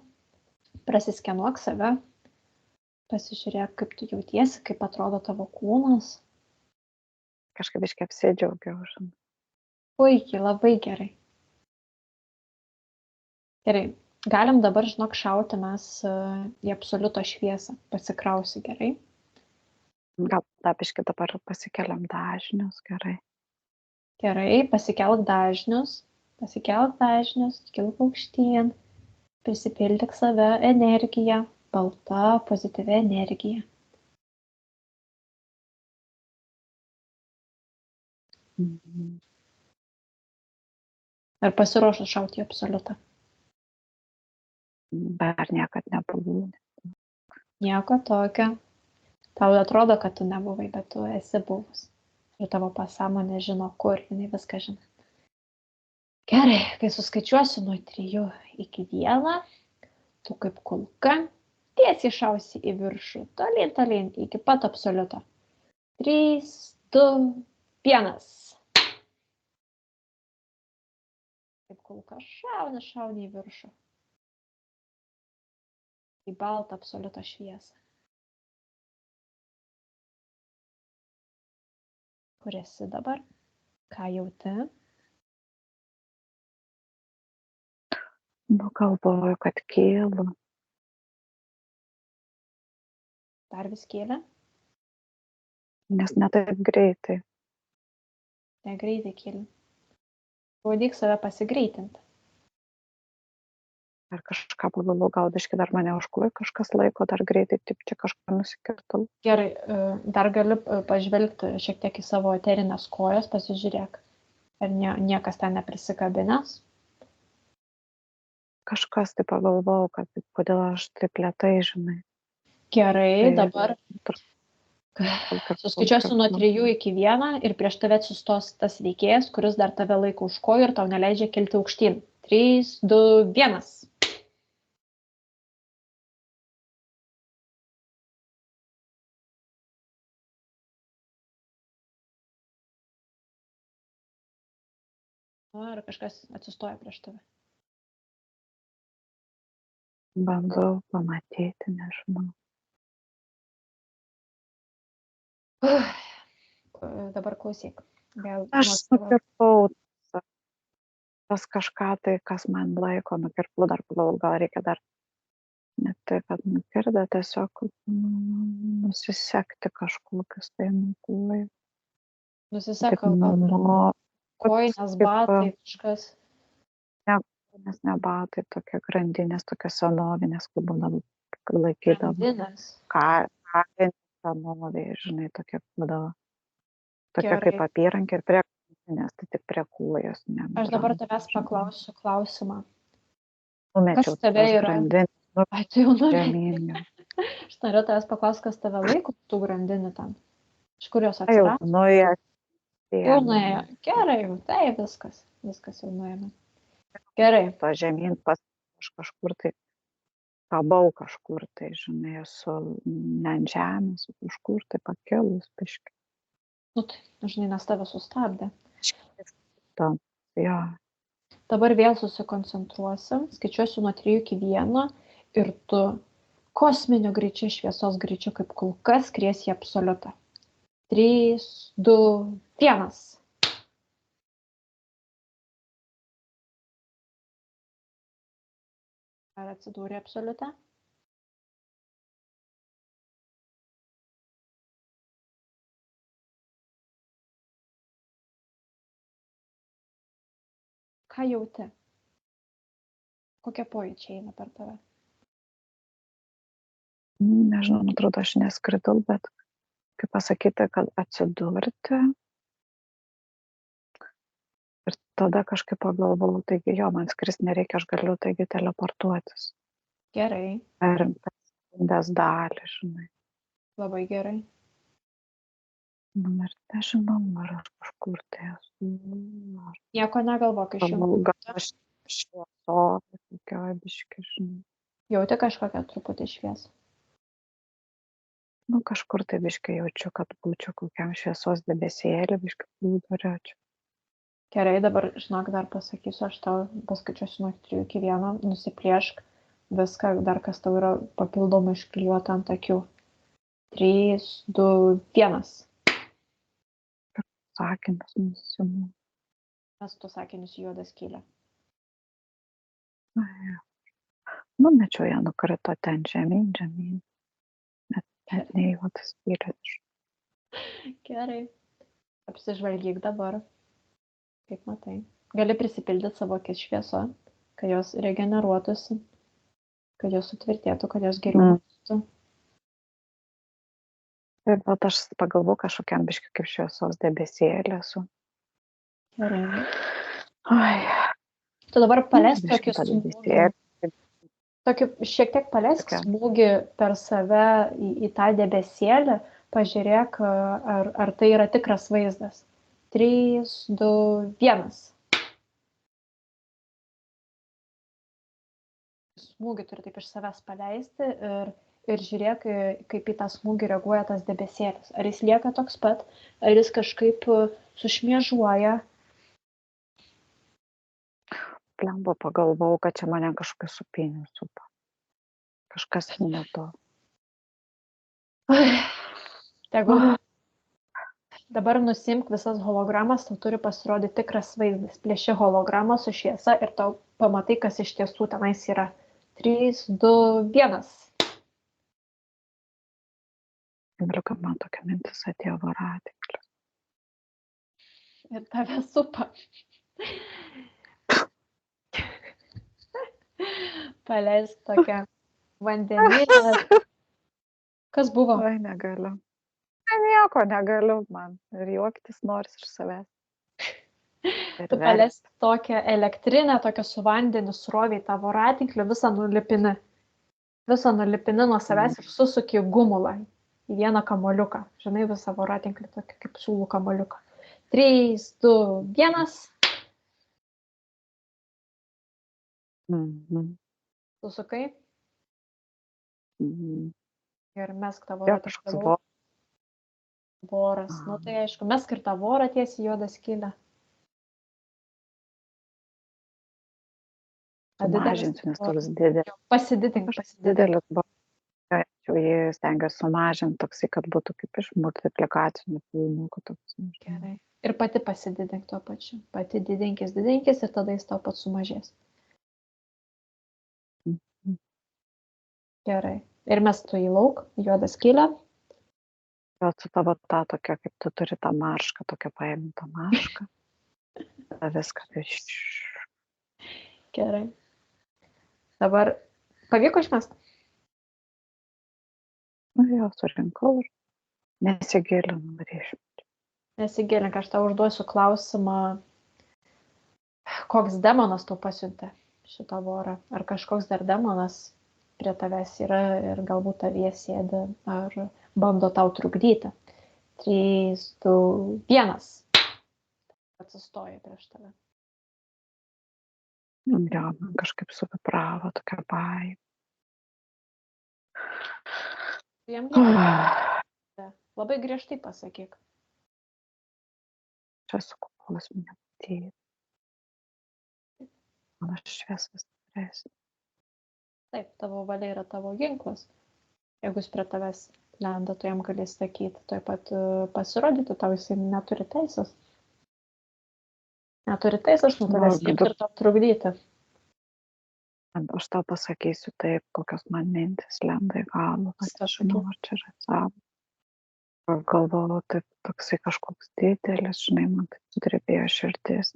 prasiskenuok save, pasižiūrėk, kaip tu jautiesi, kaip atrodo tavo kūnas.
Kažkaip biškį apsidžiaugiau.
Puikiai, labai gerai. Gerai, galim dabar, žinok, šauti mes į absoliuto šviesą. Pasikrausi, gerai?
Gal biškį dabar pasikeliam dažnius, gerai.
Gerai, pasikelk dažnius, kilk aukštyn, prisipildyk save energiją, balta, pozityvi energija. Ar pasiruošus šauti į absoliutą?
Dar niekad nebuvau.
Nieko tokio. Tau atrodo, kad tu nebuvai, bet tu esi buvus. Ir tavo pasąmonė žino, kur, jinai viską žino. Gerai, kai suskaičiuosiu nuo 3 iki 1, tu kaip kulka tiesiai šausi į viršų, tolyn, iki pat absoliuto. 3, 2, 1. Kaip kulka šauni į viršų. Į baltą absoliuto šviesą. Kur esi dabar? Ką jauti?
Galvoju, kad kylu.
Dar vis kyli?
Nes ne taip greitai.
Negreitai kyli. Bandyk save pasigreitinti.
Ar kažką pagalvoju, gal biškį dar mane užkluoja kažkas laiko, dar greitai taip čia kažką nusikirtau.
Gerai, dar gali pažvelgti šiek tiek į savo eterinės kojas, pasižiūrėk, ar niekas ten neprisikabinęs.
Kažkas tai pagalvojau, kad kodėl aš taip lėtai, žinai.
Gerai, dabar suskaičiuosiu nuo 3 iki 1 ir prieš tave atsistos tas veikėjas, kuris dar tave laiko už kojų ir tau neleidžia kilti aukštyn. 3, 2, 1. Ar kažkas atsistoja prieš tave.
Bandau pamatyti, nežinau.
Dabar klausyk. Vėl
Aš
nuo savo.
nukirpau tas kažką tai, kas man laiko, nukirpau dar pagalvojau, gal reikia dar ne tai, kad nukirdę, tiesiog nusisekti kažkokius tai nukulai. Taip
Nusiseka
namo,
kojinės,
kaip
batai, kažkas.
nes ne batai, tokie grandinės, tokios senovinės, kaip būdavo, kai laikydavo.
Grandinės.
Kalinės senovėje, žinai, tokie būdavo. Tokia
Gerai.
kaip apyrankė ir prie grandinės, tai tik prie kūjos.
Aš dabar tavęs paklausiu klausimą.
Numečiau
Kas tave
tos
yra?
grandinės,
Ai, tai jau numetei.
žemyn.
Aš norėjau tavęs paklausti, kas tave laiko tų grandinių ten. Iš kur jos
Jau
atsirado?
nuėjo.
Jau nuėjo. Gerai, jau tai viskas. Viskas jau nuėjome. Gerai.
To žemyn pas aš kažkur tai kabau kažkur tai, žinai, esu ne ant žemės, o kažkur tai pakilus biškai.
Nu tai, žinai, nes tave sustabdė.
Jo.
Dabar vėl susikoncentruosim, skaičiuosiu nuo 3 iki 1 ir tu kosminiu greičiu, šviesos greičiu, kaip kulka, skriesi į absoliutą. 3, 2, 1. Ar atsidūrė absoliutą? Ką jauti? Kokie pojūčiai eina per tave?
Nežinau, man atrodo, aš neskridau, bet kaip pasakyti, kad atsidurti. Ir tada kažkaip pagalvojau, taigi jo, man skristi nereikia, aš galiu taigi teleportuotis.
Gerai.
Per sekundės dalį, žinai.
Labai gerai.
Ir nežinau, ar aš kažkur tai esu.
Nieko negalvok iš jų.
Gal aš šviesos, kokioj biški, žinai.
Jauti kažkokią truputį šviesą.
Nu, kažkur tai biškai jaučiu, kad būčiau kokiam šviesos debesėlį, biškai plūduriuočiau.
Gerai, dabar, žinok, dar pasakysiu, aš tau paskaičiuosiu nuo 3 iki 1, nusiplėšk viską, dar kas tau yra papildomai išklijuota ant akių. 3, 2, 1.
Sakinius nusimu.
Mes tu sakinius juodą skylę.
Numečiau ją, nukrito ten žemyn. Net ne juodas skylės.
Gerai. Apsižvalgyk dabar. Kaip matai. Gali prisipildyti savo akis šviesą, kad jos regeneruotųsi, kad jos sutvirtėtų, kad jos geriau matytų.
Taip, bet aš pagalvoju kažkokiam biškai kaip šviesos debesėlį esu.
Gerai.
Ai.
Tu dabar paleisk tokį smūgį. Tokį šiek tiek paleisk smūgį per save į tą debesėlį, pažiūrėk, ar tai yra tikras vaizdas. 3, 2, 1. Smūgį turi taip iš savęs paleisti ir žiūrėk, kaip į tą smūgį reaguoja tas debesėlis. Ar jis lieka toks pat, ar jis kažkaip sušmėžuoja.
Lemba pagalvojau, kad čia mane kažkokiu supiniu supa. Kažkas ne to.
Tegul. Dabar nusimk visas hologramas, tau turi pasirodyti tikras vaizdas. Plėši hologramą su šviesa ir tau pamatai, kas iš tiesų tenais yra. 3, 2, 1.
Galiu, kad man tokia mintis atėjo voratinklis.
Ir tave supa. Paleisk tokią vandenilę. Kas buvo?
Oi, negaliu. Nieko negaliu, man ir juoktis nors iš savęs.
Tu paleisk tokią elektrinę, tokią su vandeniu sroviai tą voratinklį, visą nulipini. Visą nulipini nuo savęs ir susuki gumulą į vieną kamoliuką. Žinai, visą voratinklį tokį kaip siūlų kamoliuką. 3, 2, 1. Susukai. Ir mesk tą vorą tiesiai lauk. Voras. Nu tai aišku, mesk ir tą vorą tiesiai juodą skylę.
sumažinsiu, nes toks didelis.
Pasididink.
Didelis buvo. Jau jį stengiuosi sumažinti toksai, kad būtų kaip iš multiplikacinių filmukų toks.
Gerai. Ir pati pasididink tuo pačiu. Pati didinkis ir tada jis tau pat sumažės. Gerai. Ir mes tu į lauk, juodą skylę.
Bet su tavo ta tokia, kaip tu turi tą maršką, tokia paėmė tą maršką. Ta viską.
Gerai. Dabar pavyko išmest?
Nu jo, surinkau ir nesigilinu grįžti.
Nesigilink, aš tau užduosiu klausimą, koks demonas tau pasiuntė šitą vorą. Ar kažkoks dar demonas prie tavęs yra ir galbūt tavyje sėdi, ar bando tau trukdyti. 3, 2, 1. Atsistoja prieš tave.
Jo, man kažkaip suvibravo tokia baimė.
Jam gėda. Labai griežtai pasakyk.
Čia su kupos nematyti. Mano šviesas stipresnis.
Taip, tavo valia yra tavo ginklas. Jeigu jis prie tavęs lenda, tu jam gali sakyti, tuoj pat pasirodyti, tau jisai neturi teisės. Neturi teisės nuo tavęs slėpti ir tau trukdyti.
Aš tau pasakysiu taip, kokios man mintis lenda į galvą. Aš žinau, ar čia yra savo. Galvoju, taip toksai kažkoks didelis, žinai, man taip sudrebėjo širdis.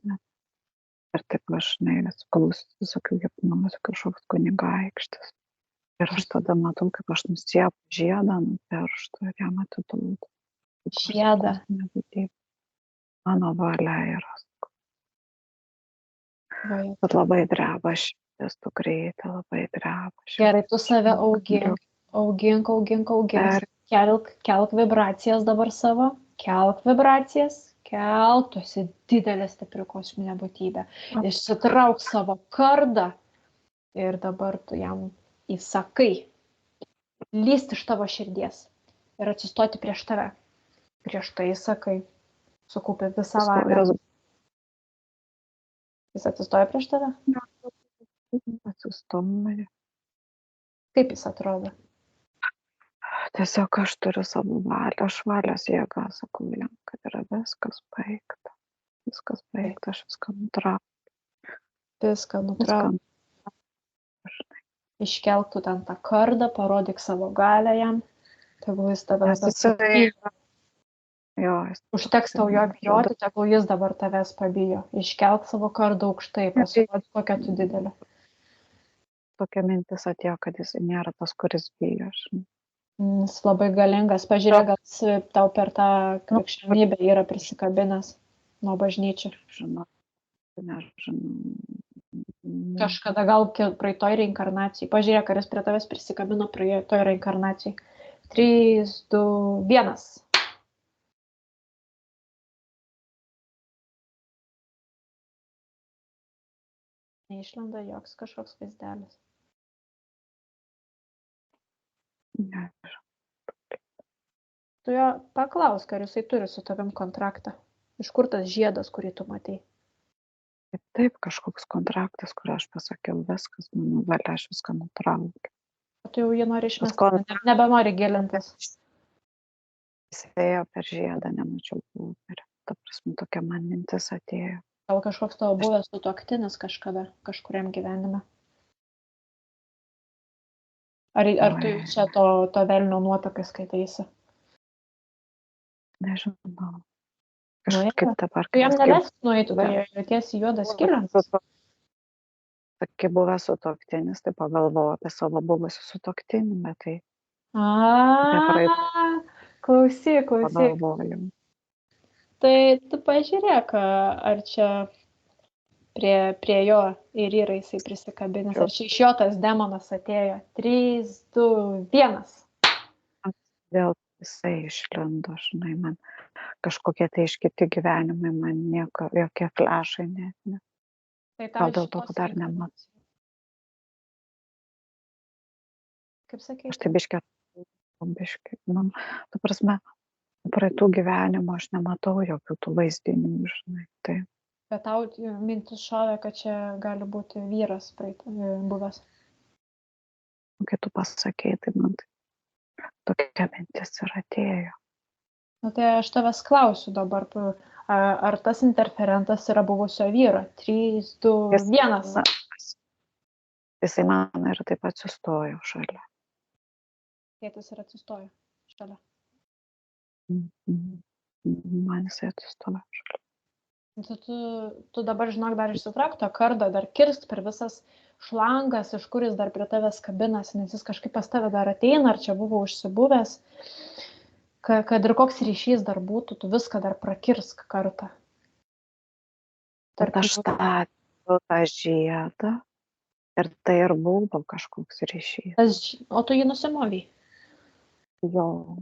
Ir taip aš, žinai, klausiu visokių hipnozių, kažkoks kunigaikštis. Ir aš tada matau, kaip aš nusiepu žiedą nuo pirštų ir jam atiduodu.
Žiedą?
Mano valia yra. Bet labai dreba širdis, tu greitai, labai dreba.
Gerai, tu save augink. Kelk vibracijas dabar savo. Kelk vibracijas. Kelk, tu esi didelė stipri kosminė būtybė. Išsitrauk savo kardą ir dabar tu jam įsakai lysti iš tavo širdies ir atsistoti prieš tave. Prieš tai įsakai. Sukaupi visą valią. Jis atsistoja prieš tave?
Atsistoja.
Kaip jis atrodo?
Tiesiog aš turiu savo valią, aš valios jėgą sakau jam, kad yra viskas baigta. Viskas baigta, aš viską nutraukiu.
Viską nutraukiu. Iškelk tu ten tą kardą, parodyk savo galią jam. Tegul jis tavęs pabijo. Užteks tau jo bijoti, tegul jis dabar tavęs pabijo. Iškelk savo kardą aukštai, pasirodyk, kokia tu didelė.
Tokia mintis atėjo, kad jis nėra tas, kuris bijo.
Jis labai galingas. Pažiūrėk, gal tau per tą krikščionybę yra prisikabinęs nuo bažnyčių.
Nežinau.
Kažkada gal praeitoj reinkarnacijai. Pažiūrėk, ar jis prie tavęs prisikabino praeitoj reinkarnacijai. 3, 2, 1. Neišlenda joks kažkoks vaizdelis.
Ne.
Tu jo paklausk, ar jisai turi su tavim kontraktą. Iš kur tas žiedas, kurį tu matei?
Taip, kažkoks kontraktas, kur aš pasakiau viskas, mano valia, aš viską nutraukiu.
O tu jau jį nori išmesti, nebenori gilintis.
Jis ėjo per žiedą, nemačiau popierių. Ta prasme, tokia man mintis atėjo.
Gal kažkoks tavo buvęs sutuoktinis kažkada, kažkuriam gyvenime? Ar tu čia to velnio nuotakai skaitaisi?
Nežinau. Kažkaip dabar.
Tu jam neleis nueiti, tu tiesi juodas skylę.
Kai buvęs sutuoktinis, tai pagalvojau apie savo buvusį sutuoktinį, bet tai...
Klausyk.
Pagalvojau.
Tai tu pažiūrėk, ar čia prie jo ir yra jisai prisikabinęs, ar čia iš jo tas demonas atėjo. 3, 2, 1.
Vėl jisai išlindo, žinai, man kažkokie tai iš kiti gyvenimai, man nieko, jokie flešai net ne. Gal dėl to, kad dar nematau.
Kaip sakai?
Aš tai biškė, tu prasme, praeitų gyvenimų aš nematau jokių tų vaizdinių, žinai, tai.
Bet tau mintis šovė, kad čia gali būti vyras buvęs.
Kai tu pasakei, tai man tokia mintis ir atėjo.
Na tai aš tavęs klausiu dabar, ar tas interferentas yra buvusio vyro? 3, 2, 1.
Jisai man ir taip atsistojo šalia.
Tėtis ir atsistojo šalia.
Man jisai atsistojo šalia.
Tu dabar, žinok, dar išsitrauk tą kardą, dar kirst per visas šlangas, iš kur jis dar prie tavęs kabinasi, nes jis kažkaip pas tave dar ateina, ar čia buvo užsibuvęs, kad ir koks ryšys dar būtų, tu viską dar prakirsk kartą.
Bet aš tą žiedą ir tai ir buvo kažkoks ryšys.
O tu jį nusimovei?
Jo.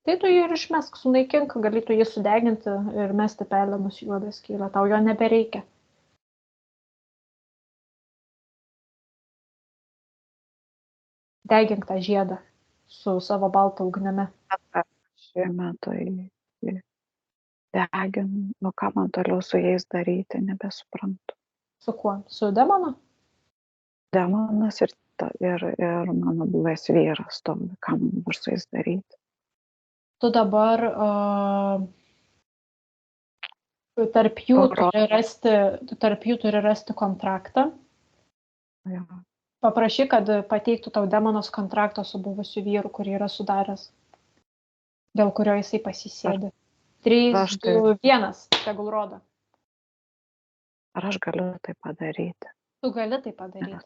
Tai tu jį ir išmesk, sunaikink, galėtų jį sudeginti ir mesti pelenus juodą skylę, tau jo nebereikia. Degink tą žiedą su savo balta ugnimi.
Šiame tai deginu, nu ką man toliau su jais daryti, nebesuprantu.
Su kuo? Su demonu?
Demonas ir mano buvęs vyras, ką man dabar su jais daryti.
Tu dabar tarp jų turi rasti kontraktą.
Ja.
Paprašyk, kad pateiktų tau demonas kontraktą su buvusiu vyru, kurį yra sudaręs, dėl kurio jisai pasisėdė. 3, 2, 1, tegul rodo.
Ar aš galiu tai padaryti?
Tu gali tai padaryti.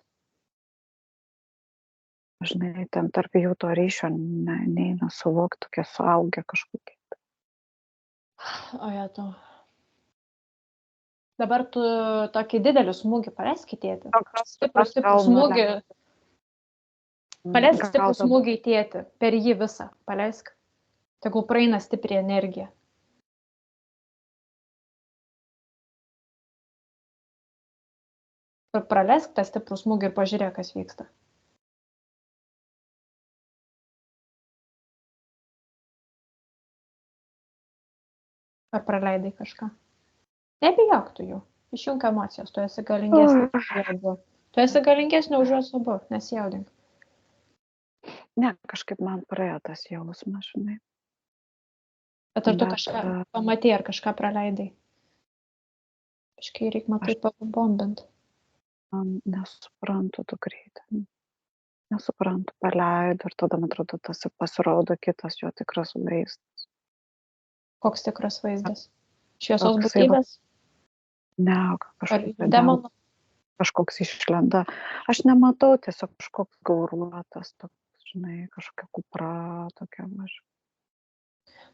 Žinai, ten tarp jų to ryšio neina suvokti, tokie suaugę kažkokie.
Oje, tu. Dabar tu tokį didelį smūgį paleisk į tėtį. Stiprų smūgį. Paleisk stiprų smūgį į tėtį. Per jį visą. Paleisk. Tegul praeina stipri energija. Praleisk tą stiprų smūgį ir pažiūrėk, kas vyksta. Ar praleidai kažką? Nebijok tu jų. Išjunk emocijas. Tu esi galingesnė už juos abu. Tu esi galingesnė už juos abu. Nesijaudink.
Ne, kažkaip man praėjo tas jausmas, žinai.
Bet ar tu kažką pamatei, ar kažką praleidai? Kažkai reikia matai pabombint.
Nesuprantu tu greitai. Nesuprantu, paleido ir tada, man atrodo, tas pasirodo kitas jo tikras vaizdas.
Koks tikras vaizdas? Šviesos būtybės?
Ne, kažkoks išlenda. Aš nematau, tiesiog kažkoks gauruotas, toks, žinai, kažkokia kupra, tokia maža.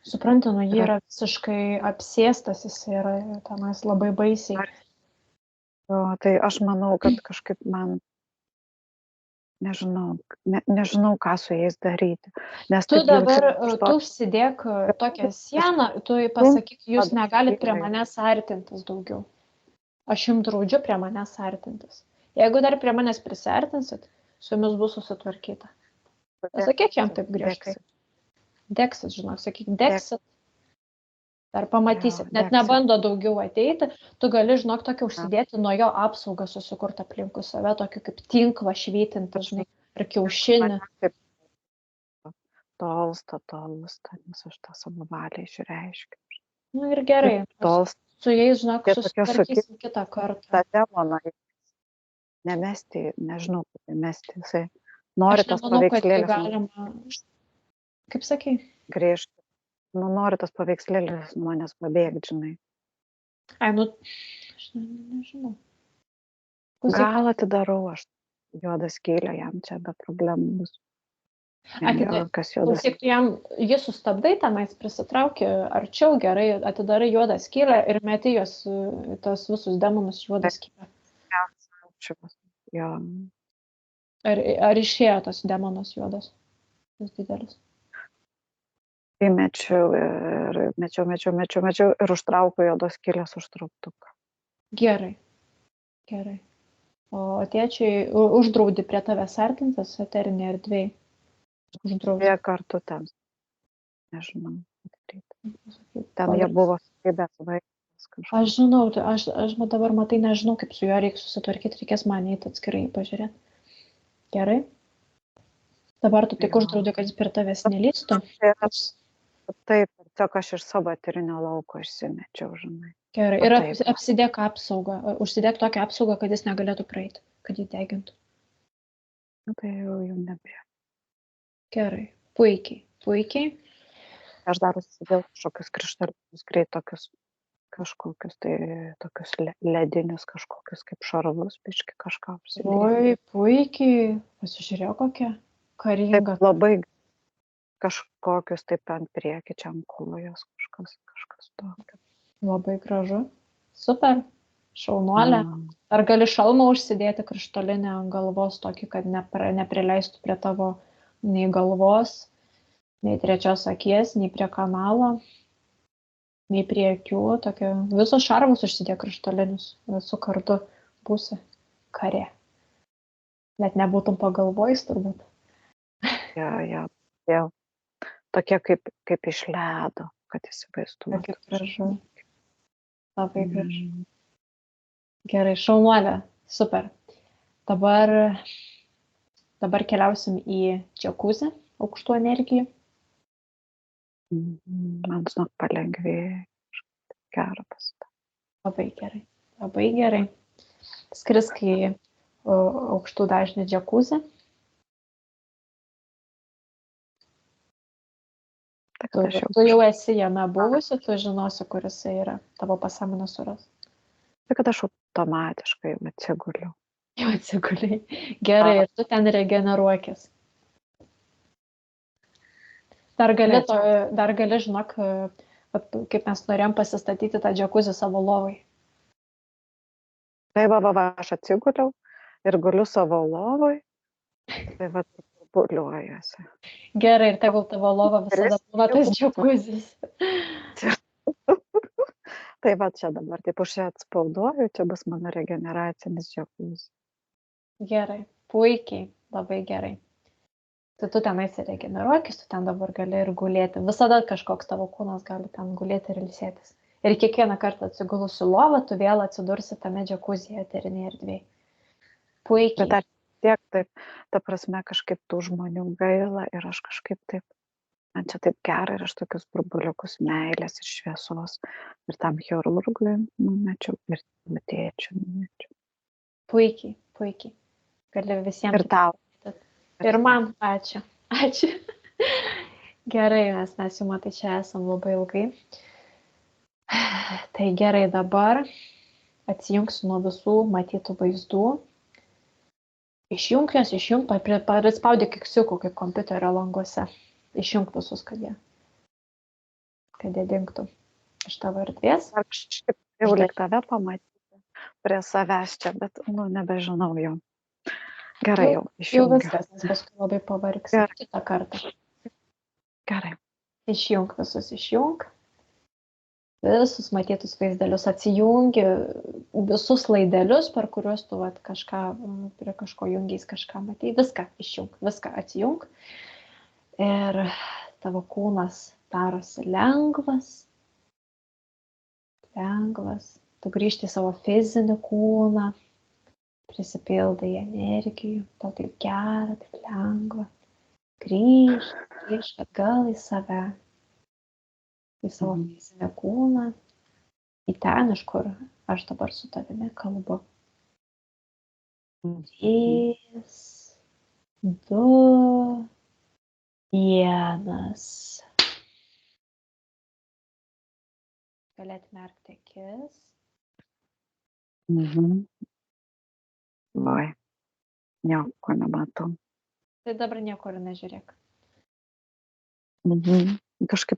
Supranti, nu jį yra visiškai apsėstas, jis yra tenais labai baisiai.
Tai aš manau, kad kažkaip man, nežinau, ką su jais daryti. Nes
tu dabar, tu užsidėk tokią sieną, tu pasakyk, jūs negalit prie manęs artintis daugiau. Aš jums draudžiu prie manęs artintis. Jeigu dar prie manęs prisartinsit, su jumis bus susitvarkyta. Pasakyk jam taip griežtai. Deksit, žinok, sakyk, deksit. Dar pamatysit. Net nebando daugiau ateiti. Tu gali, žinok, tokį užsidėti nuo jo apsaugą susikurtą aplinkui save, tokį kaip tinklą švytintį, žinai, ar kiaušinį.
Tolsta, nes aš tą savo valią išreiškiu.
Nu ir gerai. Su jais, žinok, susitvarkysim kitą kartą.
Ta demoną nemesti, nežinau, kaip mesti. Jisai nori tas paveikslėlis.
Galima... Kaip sakai?
Grįžti. Nori tas paveikslėlis nuo manęs pabėgti, žinai.
Ai, aš nežinau.
Gal atidarau aš juodą skylę jam čia, be problemų bus.
Klausyk, tu jam jį sustabdai, tenais prisitrauki arčiau, gerai, atidarai juodą skylę ir meti jos, tos visus demonus juodą skylę. Ar išėjo tas demonas juodas? Tas didelis.
Tai mečiau ir užtraukiu juodos skylės užtrauktuką. Gerai.
O tėčiai uždraudi prie tavęs artintis eterinėje erdvėje?
Jie kartu ten. Nežinau. Ten jie buvo skybęs vaikas. kažkas.
Aš žinau, aš dabar matai, nežinau, kaip su juo reikia susitvarkyti, reikės man eiti atskirai pažiūrėti. Gerai? Dabar tu tik
Jo.
uždraudė, kad jis per tavęs nelystų.
Taip, tiesiog aš iš savo eterinio lauko išsimečiau, žinai.
Gerai.
O
Ir
taip.
apsidėk apsaugą. Užsidėk tokią apsaugą, kad jis negalėtų praeiti, kad jį degintų.
Nu, tai jau nebėra.
Gerai. Puikiai. Puikiai.
Aš dar užsidėjau kažkokius krištalius, greit tokius kažkokius, tai tokius ledinius kažkokius kaip šarvus, biški kažką užsidėjau.
Oi, puikiai. Pasižiūrėjau kokia karinga.
Taip labai kažkokius taip ant priekį, čia ant kojos kažkas tokio.
Labai gražu. Super. Šaunuolė. Ar gali šalmą užsidėti krištolinę ant galvos tokį, kad neprileistų prie tavo nei galvos, nei trečios akies, nei prie kanalo, nei prie akių. Tokia, visus šarvus užsidėk krištolinius. Visų kartu būsi kare. Net nebūtum pagalvojus turbūt.
Ja. Tokie kaip iš ledo, kad įsivaizduotum.
Kaip gražu. Labai gražu. Gerai, šaunuolė. Super. Dabar keliausim į džakuzį aukštų energijų.
Man žinok palengvėjo. Gerą pasidarė.
Labai gerai. Labai gerai. Skrisk į aukštų dažnių džakuzį. Tu jau esi jame buvusi, tu žinosi, kur jisai yra. Tavo pasąmonė suras.
Tai kad aš automatiškai atsiguliu.
Jau atsiguliai. Gerai, ir tu ten regeneruokis. Dar gali, žinok, kaip mes norėjom pasistatyti tą džakuzį savo lovai.
Tai aš atsiguliau ir guliu savo lovai. Tai va, buliuojasi.
Gerai, ir tegul tavo lova visada būna tas džakuzis.
Tai va čia dabar, taip už čia atspauduoju, čia bus mano regeneracinis džakuzis.
Gerai, puikiai, labai gerai. Tai tu ten regeneruokis, tu ten dabar gali ir gulėti. Visada kažkoks tavo kūnas gali ten gulėti ir ilsėtis. Ir kiekvieną kartą atsigulus į lovą, tu vėl atsidursi tame džakuzėje eterinėje erdvėje. Puikiai.
Bet tiek taip, ta prasme, kažkaip tų žmonių gaila ir aš kažkaip taip, man čia taip gera ir aš tokius burbuliukus meilės ir šviesos ir tam chirurgui numečiau ir tėčiui numečiau.
Puikiai, puikiai. Gali visiems.
Ir tau.
Ir man, ačiū. Ačiū. Gerai, mes jau matai čia esam labai ilgai. Tai gerai, dabar atsijungsiu nuo visų matytų vaizdų. Išjunk jas, spaudyk kiksiukų kaip kompiuterio languose. Išjunk visus, kad jie dingtų iš tavo erdvės.
Aš jau lyg tave pamatyti prie savęs čia, bet, nebežinau jau. Gerai jau, išjungiu.
Jau viskas, nes paskui labai pavargsi kitą kartą.
Gerai.
Išjunk visus, išjunk. Visus matytus vaizdelius atsijungi, visus laidelius, per kuriuos tu prie kažko jungiais kažką matai. Viską išjunk, viską atsijunk. Ir tavo kūnas darosi lengvas. Lengvas. Tu grįžti į savo fizinį kūną. Prisipildai energijų. Tau taip gera, taip lengva. Grįžk atgal į save. Į savo fizinę kūną, į ten, iš kur aš dabar su tavimi kalbu. 3, 2, 1. Gali atmerkti akis.
Vai, nieko nematau.
Tai dabar niekur nežiūrėk.
Kažkaip